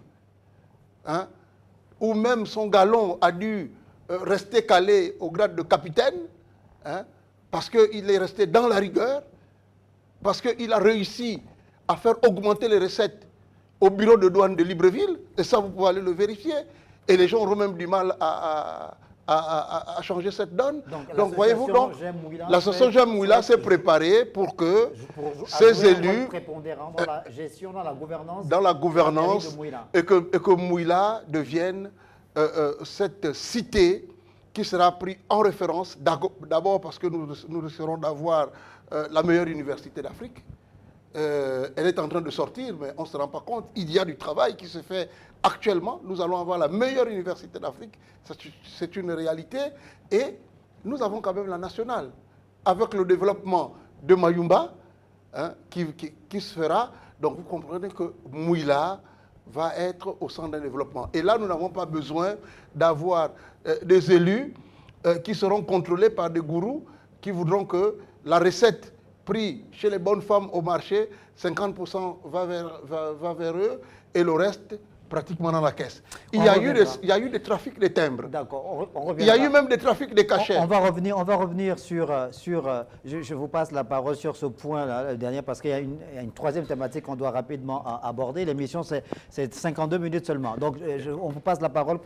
où même son galon a dû rester calé au grade de capitaine, parce qu'il est resté dans la rigueur, parce qu'il a réussi à faire augmenter les recettes au bureau de douane de Libreville, et ça vous pouvez aller le vérifier, et les gens auront même du mal à changer cette donne. Donc voyez-vous, l'association Jem Mouila s'est préparée pour que ces élus, dans la gestion, dans la gouvernance, et que Mouila devienne cette cité qui sera prise en référence, d'abord parce que nous risquerons d'avoir la meilleure université d'Afrique, elle est en train de sortir, mais on ne se rend pas compte. Il y a du travail qui se fait actuellement. Nous allons avoir la meilleure université d'Afrique. C'est une réalité. Et nous avons quand même la nationale. Avec le développement de Mayumba, hein, qui se fera, donc vous comprenez que Mouila va être au centre d'un développement. Et là, nous n'avons pas besoin d'avoir des élus qui seront contrôlés par des gourous qui voudront que la recette prise chez les bonnes femmes au marché, 50% va vers eux et le reste pratiquement dans la caisse. Il y a eu des trafics de timbres. D'accord, il y a eu même des trafics de cachets. On va revenir sur je vous passe la parole sur ce point-là, le dernier, parce qu'il y a une troisième thématique qu'on doit rapidement aborder. L'émission, c'est 52 minutes seulement. Donc, on vous passe la parole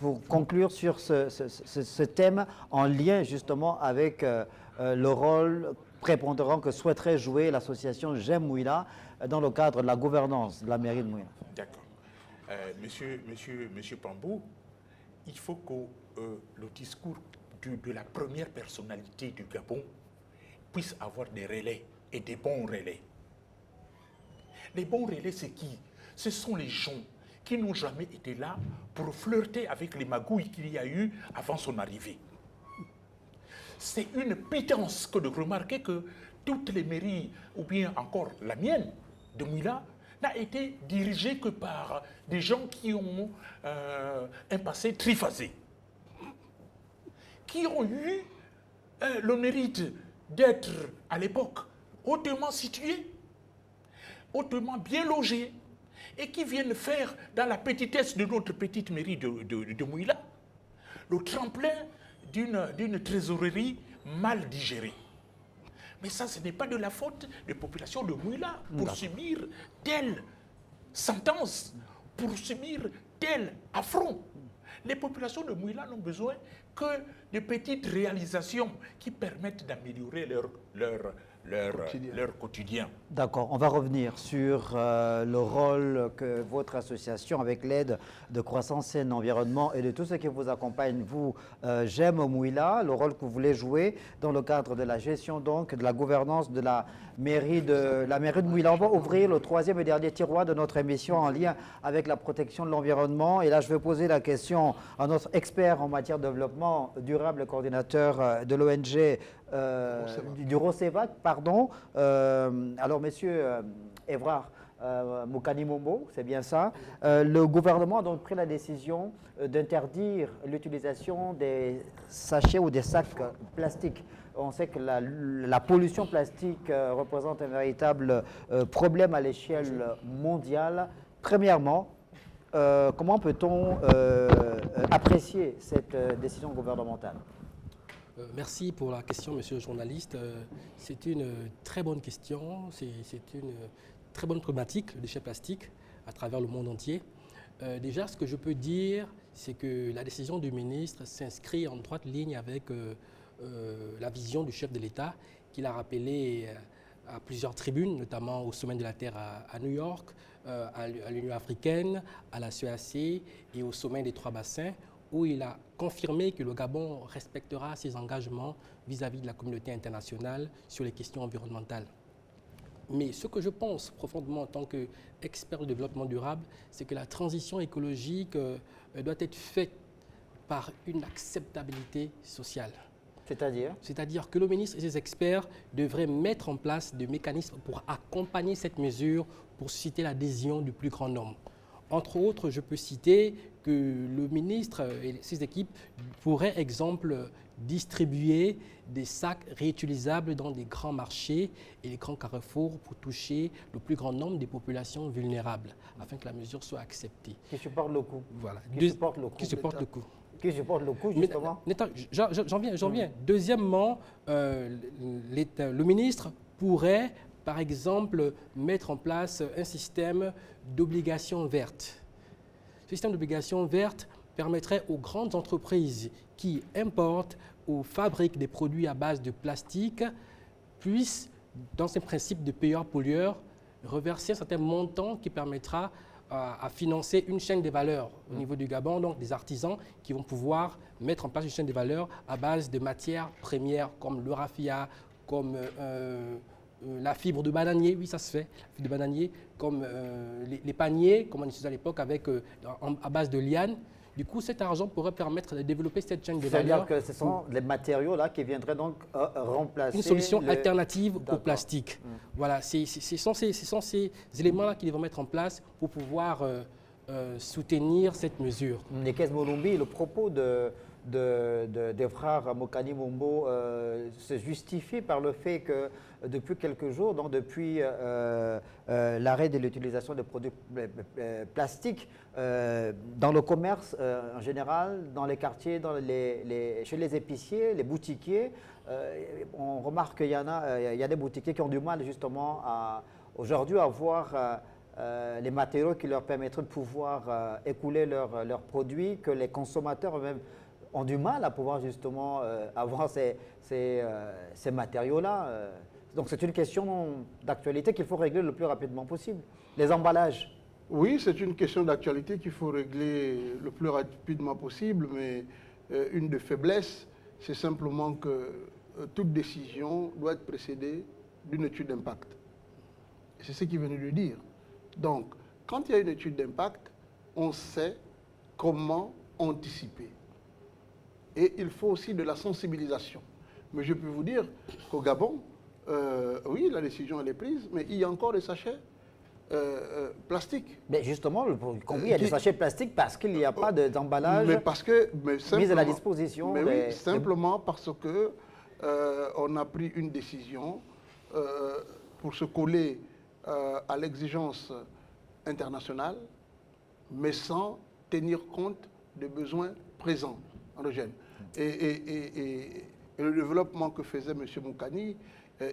pour conclure sur ce thème en lien justement avec le rôle prépondérant que souhaiterait jouer l'association J'aime Mouila dans le cadre de la gouvernance de la mairie de Mouila. D'accord. Monsieur Pambou, il faut que le discours de la première personnalité du Gabon puisse avoir des relais et des bons relais. Les bons relais, c'est qui? Ce sont les gens qui n'ont jamais été là pour flirter avec les magouilles qu'il y a eu avant son arrivée. C'est une pitance que de remarquer que toutes les mairies, ou bien encore la mienne de Mouila, n'a été dirigée que par des gens qui ont un passé triphasé, qui ont eu le mérite d'être à l'époque hautement situés, hautement bien logés, et qui viennent faire dans la petitesse de notre petite mairie de Mouila le tremplin d'une trésorerie mal digérée. Mais ça, ce n'est pas de la faute des populations de Mouila pour subir telle sentence, pour subir tel affront. Les populations de Mouila n'ont besoin que de petites réalisations qui permettent d'améliorer leur quotidien. D'accord, on va revenir sur le rôle que votre association, avec l'aide de Croissance Saine Environnement et de tout ce qui vous accompagne, vous, J'aime Mouila, le rôle que vous voulez jouer dans le cadre de la gestion, donc, de la gouvernance de la mairie de Mouila. On va ouvrir le troisième et dernier tiroir de notre émission en lien avec la protection de l'environnement. Et là, je vais poser la question à notre expert en matière de développement durable, coordinateur de l'ONG du ROCEVAC, pardon. Alors, messieurs Évrard Moukani Mombo, c'est bien ça. Le gouvernement a donc pris la décision d'interdire l'utilisation des sachets ou des sacs plastiques. On sait que la pollution plastique représente un véritable problème à l'échelle mondiale. Premièrement, comment peut-on apprécier cette décision gouvernementale? Merci pour la question, monsieur le journaliste. C'est une très bonne question, c'est une très bonne problématique, le déchet plastique, à travers le monde entier. Déjà, ce que je peux dire, c'est que la décision du ministre s'inscrit en droite ligne avec la vision du chef de l'État, qu'il a rappelé à plusieurs tribunes, notamment au Sommet de la Terre à New York, à l'Union africaine, à la CEAC et au Sommet des Trois Bassins, où il a confirmé que le Gabon respectera ses engagements vis-à-vis de la communauté internationale sur les questions environnementales. Mais ce que je pense profondément en tant qu'expert du développement durable, c'est que la transition écologique doit être faite par une acceptabilité sociale. C'est-à-dire ? C'est-à-dire que le ministre et ses experts devraient mettre en place des mécanismes pour accompagner cette mesure, pour susciter l'adhésion du plus grand nombre. Entre autres, je peux citer que le ministre et ses équipes pourraient, exemple, distribuer des sacs réutilisables dans des grands marchés et les grands carrefours pour toucher le plus grand nombre des populations vulnérables, afin que la mesure soit acceptée. Qui supporte le coût. Voilà. Qui supporte le coût. Qui supporte le coût. Qui supporte le coût, justement. J'en viens. Deuxièmement, le ministre pourrait, par exemple, mettre en place un système d'obligations vertes. Ce système d'obligations vertes permettrait aux grandes entreprises qui importent ou fabriquent des produits à base de plastique puissent, dans ce principe de payeur-pollueur, reverser un certain montant qui permettra à financer une chaîne de valeur au niveau du Gabon, donc des artisans qui vont pouvoir mettre en place une chaîne de valeur à base de matières premières comme le raffia, comme la fibre de bananier, oui, ça se fait. La fibre de bananier, comme les paniers, comme on utilisait à l'époque, à base de lianes. Du coup, cet argent pourrait permettre de développer cette chaîne de valeur. C'est-à-dire que ce sont les matériaux là qui viendraient donc remplacer... Une solution alternative au plastique. Voilà, ce sont ces éléments-là qu'ils vont mettre en place pour pouvoir soutenir cette mesure. Nekes Molumbi, le propos des frères Mokani Mombo se justifie par le fait que depuis quelques jours, donc depuis l'arrêt de l'utilisation de produits plastiques dans le commerce en général, dans les quartiers, chez les épiciers, les boutiquiers, on remarque qu'il y a des boutiquiers qui ont du mal justement aujourd'hui à avoir les matériaux qui leur permettraient de pouvoir écouler leurs produits, que les consommateurs eux-mêmes ont du mal à pouvoir justement avoir ces matériaux-là. Donc c'est une question d'actualité qu'il faut régler le plus rapidement possible. Les emballages. Oui, c'est une question d'actualité qu'il faut régler le plus rapidement possible, mais une des faiblesses, c'est simplement que toute décision doit être précédée d'une étude d'impact. C'est ce qu'il venait de dire. Donc, quand il y a une étude d'impact, on sait comment anticiper. Et il faut aussi de la sensibilisation. Mais je peux vous dire qu'au Gabon, oui, la décision elle est prise, mais il y a encore des sachets plastiques. Mais justement, il y a des sachets plastiques parce qu'il n'y a pas d'emballage mis à la disposition. Mais oui, simplement parce que on a pris une décision pour se coller à l'exigence internationale, mais sans tenir compte des besoins présents endogènes. Et le développement que faisait M. Moukani,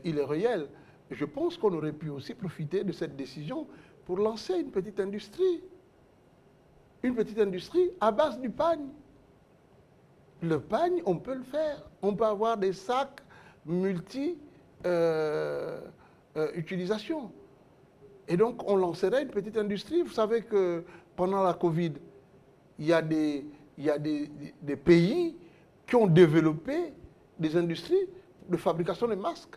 il est réel. Je pense qu'on aurait pu aussi profiter de cette décision pour lancer une petite industrie. Une petite industrie à base du pagne. Le pagne, on peut le faire. On peut avoir des sacs multi-utilisation. Et donc, on lancerait une petite industrie. Vous savez que pendant la Covid, il y a des pays qui ont développé des industries de fabrication de masques.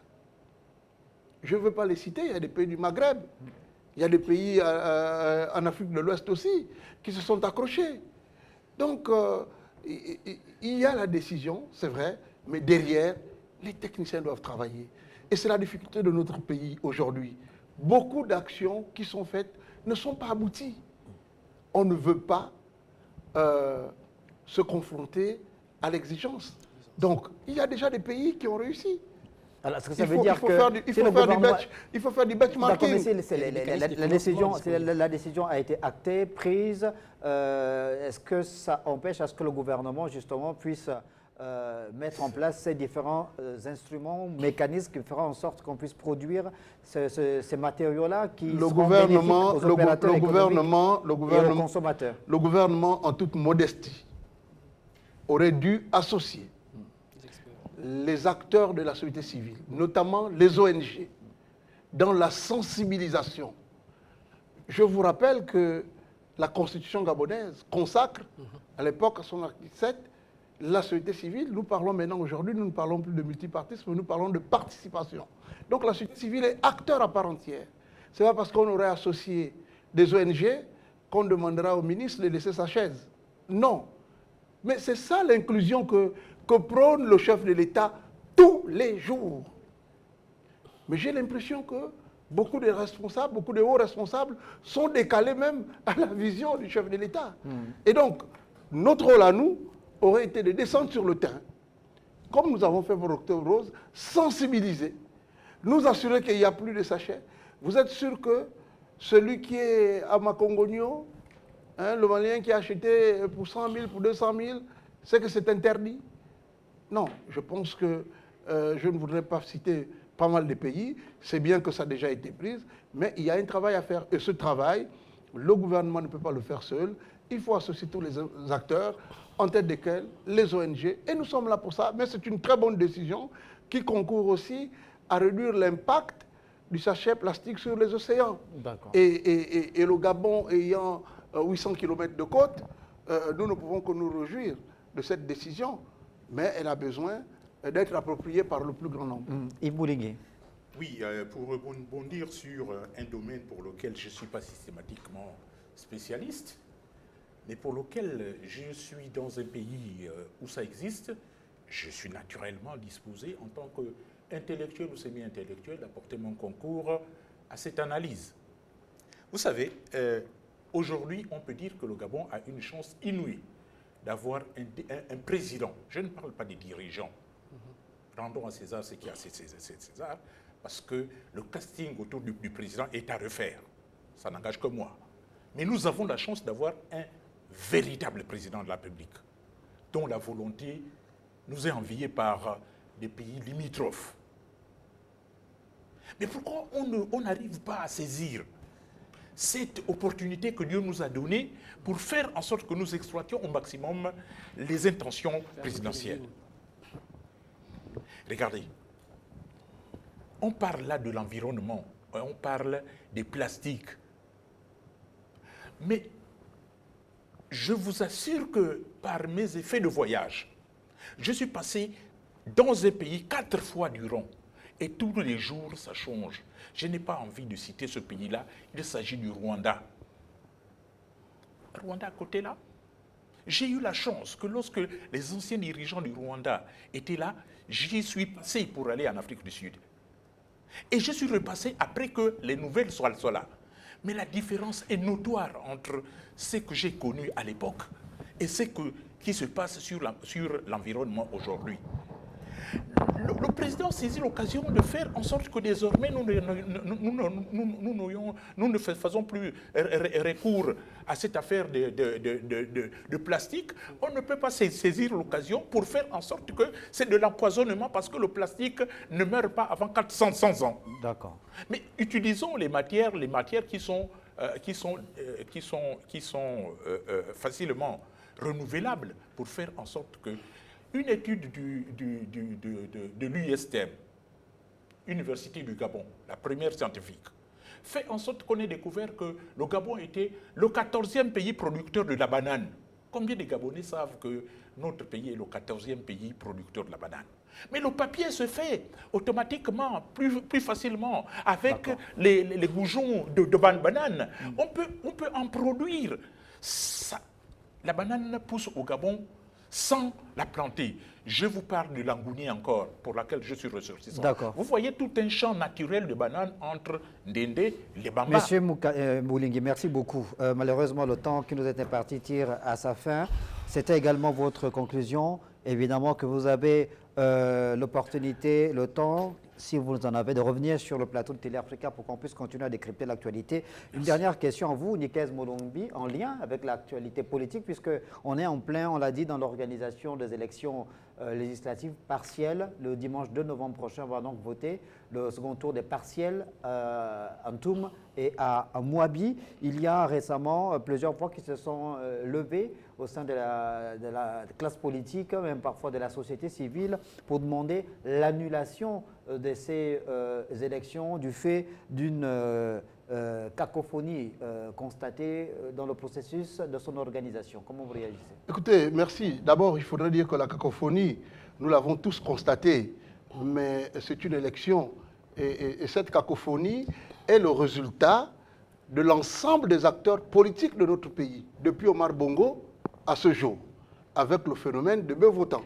Je ne veux pas les citer, il y a des pays du Maghreb, il y a des pays en Afrique de l'Ouest aussi qui se sont accrochés. Donc, il y a la décision, c'est vrai, mais derrière, les techniciens doivent travailler. Et c'est la difficulté de notre pays aujourd'hui. Beaucoup d'actions qui sont faites ne sont pas abouties. On ne veut pas se confronter à l'exigence. Donc, il y a déjà des pays qui ont réussi. Alors, est-ce que ça veut dire il faut faire du benchmarking. La décision a été actée, prise. Est-ce que ça empêche à ce que le gouvernement, justement, puisse mettre en place ces différents instruments, mécanismes qui feront en sorte qu'on puisse produire ces matériaux-là qui seront bénéfiques aux opérateurs économiques et aux consommateurs? Le gouvernement, en toute modestie, aurait dû associer les acteurs de la société civile, notamment les ONG, dans la sensibilisation. Je vous rappelle que la Constitution gabonaise consacre, à l'époque, à son article 7, la société civile. Nous parlons maintenant, aujourd'hui, nous ne parlons plus de multipartisme, nous parlons de participation. Donc la société civile est acteur à part entière. Ce n'est pas parce qu'on aurait associé des ONG qu'on demandera au ministre de laisser sa chaise. Non. Mais c'est ça l'inclusion que prône le chef de l'État tous les jours. Mais j'ai l'impression que beaucoup de responsables, beaucoup de hauts responsables sont décalés même à la vision du chef de l'État. Et donc, notre rôle à nous aurait été de descendre sur le terrain, comme nous avons fait pour Octobre Rose, sensibiliser, nous assurer qu'il n'y a plus de sachets. Vous êtes sûr que celui qui est à Makongogno, le Malien qui a acheté pour 100 000, pour 200 000, c'est que c'est interdit? Non, je pense que je ne voudrais pas citer pas mal de pays. C'est bien que ça a déjà été pris, mais il y a un travail à faire. Et ce travail, le gouvernement ne peut pas le faire seul. Il faut associer tous les acteurs, en tête desquels les ONG. Et nous sommes là pour ça. Mais c'est une très bonne décision qui concourt aussi à réduire l'impact du sachet plastique sur les océans. Et le Gabon ayant 800 km de côte, nous ne pouvons que nous réjouir de cette décision. Mais elle a besoin d'être appropriée par le plus grand nombre. Yves Bouligui. Oui, pour rebondir sur un domaine pour lequel je ne suis pas systématiquement spécialiste, mais pour lequel je suis dans un pays où ça existe, je suis naturellement disposé en tant qu'intellectuel ou semi-intellectuel d'apporter mon concours à cette analyse. Vous savez, aujourd'hui, on peut dire que le Gabon a une chance inouïe d'avoir un président. Je ne parle pas des dirigeants. Rendons à César ce qui est à César, parce que le casting autour du président est à refaire. Ça n'engage que moi. Mais nous avons la chance d'avoir un véritable président de la République, dont la volonté nous est enviée par des pays limitrophes. Mais pourquoi on n'arrive pas à saisir cette opportunité que Dieu nous a donnée pour faire en sorte que nous exploitions au maximum les intentions présidentielles? Regardez, on parle là de l'environnement, on parle des plastiques. Mais je vous assure que par mes effets de voyage, je suis passé dans un pays 4 fois durant. Et tous les jours, ça change. Je n'ai pas envie de citer ce pays-là. Il s'agit du Rwanda. Rwanda à côté là. J'ai eu la chance que lorsque les anciens dirigeants du Rwanda étaient là, j'y suis passé pour aller en Afrique du Sud. Et je suis repassé après que les nouvelles soient là. Mais la différence est notoire entre ce que j'ai connu à l'époque et ce qui se passe sur l'environnement aujourd'hui. Le président saisit l'occasion de faire en sorte que désormais nous ne faisons plus recours à cette affaire de plastique. On ne peut pas saisir l'occasion pour faire en sorte que c'est de l'empoisonnement parce que le plastique ne meurt pas avant 400 ans. D'accord. Mais utilisons les matières qui sont facilement renouvelables pour faire en sorte que une étude de l'USTM, Université du Gabon, la première scientifique, fait en sorte qu'on ait découvert que le Gabon était le 14e pays producteur de la banane. Combien de Gabonais savent que notre pays est le 14e pays producteur de la banane? Mais le papier se fait automatiquement, plus facilement, avec les goujons de banane. On peut en produire. La banane pousse au Gabon sans la planter. Je vous parle de l'Angouni encore, pour laquelle je suis ressortissant. D'accord. Vous voyez tout un champ naturel de bananes entre Ndende et les Bamba. Monsieur Moulingi, merci beaucoup. Malheureusement, le temps qui nous est imparti tire à sa fin. C'était également votre conclusion. Évidemment que vous avez l'opportunité, le temps, si vous en avez, de revenir sur le plateau de Télé Africa pour qu'on puisse continuer à décrypter l'actualité. Une dernière question à vous, Nikez Molombi, en lien avec l'actualité politique, puisqu'on est en plein, on l'a dit, dans l'organisation des élections législatives partielles. Le dimanche 2 novembre prochain, on va donc voter le second tour des partielles à Ntoum et à Mouabi. Il y a récemment plusieurs voix qui se sont levées au sein de la classe politique, même parfois de la société civile, pour demander l'annulation de ces élections du fait d'une cacophonie constatée dans le processus de son organisation. Comment vous réagissez? Écoutez, merci. D'abord, il faudrait dire que la cacophonie, nous l'avons tous constatée, mais c'est une élection. Et cette cacophonie est le résultat de l'ensemble des acteurs politiques de notre pays, depuis Omar Bongo à ce jour, avec le phénomène de bœuf votant.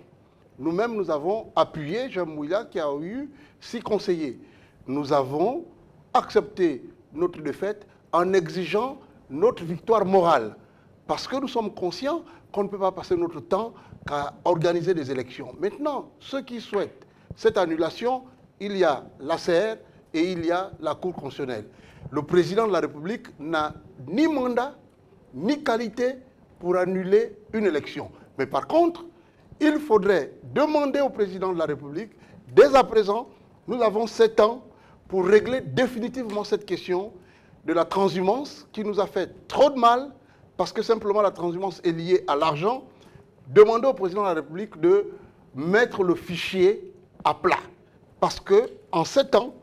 Nous-mêmes, nous avons appuyé Jean Mouila qui a eu 6 conseillers. Nous avons accepté notre défaite en exigeant notre victoire morale. Parce que nous sommes conscients qu'on ne peut pas passer notre temps qu'à organiser des élections. Maintenant, ceux qui souhaitent cette annulation, il y a l'ACR et il y a la Cour constitutionnelle. Le président de la République n'a ni mandat, ni qualité pour annuler une élection. Mais par contre, il faudrait demander au président de la République, dès à présent, nous avons 7 ans pour régler définitivement cette question de la transhumance qui nous a fait trop de mal, parce que simplement la transhumance est liée à l'argent. Demander au président de la République de mettre le fichier à plat. Parce qu'en 7 ans,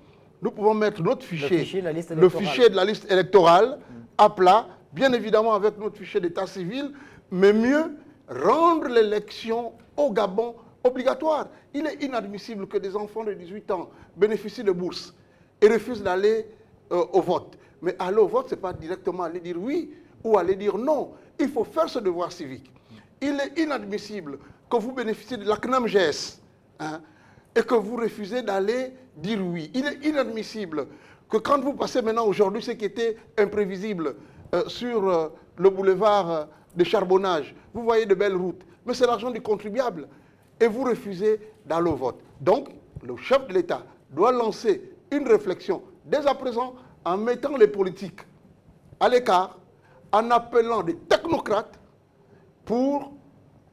nous pouvons mettre notre fichier, le fichier de la liste électorale à plat, bien évidemment avec notre fichier d'état civil, mais mieux, rendre l'élection au Gabon obligatoire. Il est inadmissible que des enfants de 18 ans bénéficient de bourses. et refuse d'aller au vote. Mais aller au vote, ce n'est pas directement aller dire oui ou aller dire non. Il faut faire ce devoir civique. Il est inadmissible que vous bénéficiez de la CNAMGS et que vous refusez d'aller dire oui. Il est inadmissible que quand vous passez maintenant aujourd'hui ce qui était imprévisible sur le boulevard de charbonnage, vous voyez de belles routes, mais c'est l'argent du contribuable et vous refusez d'aller au vote. Donc, le chef de l'État doit lancer une réflexion dès à présent en mettant les politiques à l'écart, en appelant des technocrates pour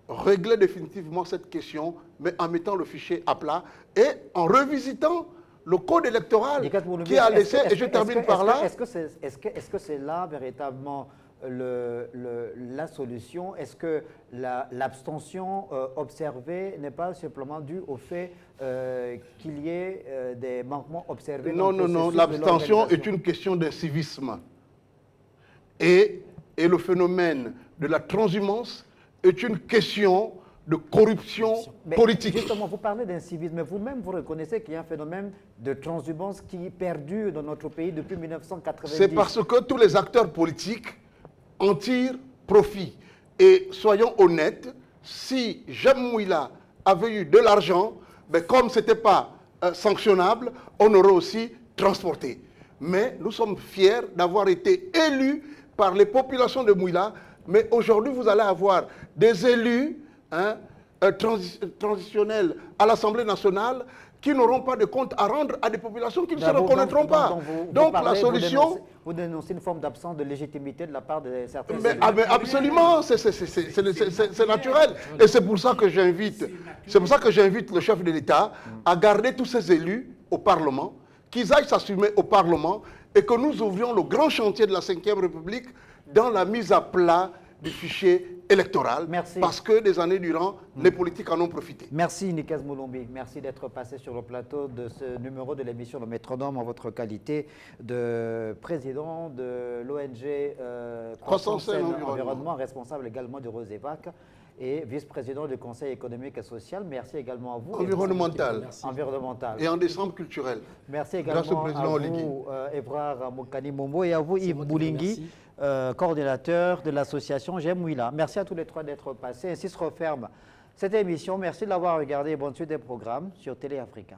régler définitivement cette question, mais en mettant le fichier à plat et en revisitant le code électoral qui a laissé, et je termine par là. Est-ce que c'est là véritablement la solution? Est-ce que l'abstention observée n'est pas simplement due au fait qu'il y ait des manquements observés? Non, non, non. L'abstention est une question d'incivisme. Et le phénomène de la transhumance est une question de corruption politique. Justement, vous parlez d'incivisme, mais vous-même, vous reconnaissez qu'il y a un phénomène de transhumance qui perdure dans notre pays depuis 1990. C'est parce que tous les acteurs politiques en tirent profit. Et soyons honnêtes, si Jem Mouila avait eu de l'argent, ben comme ce n'était pas sanctionnable, on aurait aussi transporté. Mais nous sommes fiers d'avoir été élus par les populations de Mouila. Mais aujourd'hui, vous allez avoir des élus transitionnels à l'Assemblée nationale qui n'auront pas de compte à rendre à des populations qui ne se reconnaîtront pas. Donc la solution... Vous dénoncez une forme d'absence de légitimité de la part de certains élus. Mais absolument, c'est naturel. Et c'est pour ça que j'invite le chef de l'État à garder tous ces élus au Parlement, qu'ils aillent s'assumer au Parlement et que nous ouvrions le grand chantier de la Ve République dans la mise à plat du fichier électoral. Merci. Parce que des années durant, les politiques en ont profité. Merci Nikes Moulombi. Merci d'être passé sur le plateau de ce numéro de l'émission Le Métronome en votre qualité de président de l'ONG Croissance et Environnement, responsable également du Rosévac et vice-président du Conseil économique et social. Merci également à vous. Environnemental. Environnemental. Et en décembre culturel. Merci également à vous, Ebrard Moukani Mombo, et à vous, Yves Boulingui, coordinateur de l'association Jem Mouila. Merci à tous les trois d'être passés. Ainsi se referme cette émission. Merci de l'avoir regardé et bonne suite des programmes sur Télé Africa.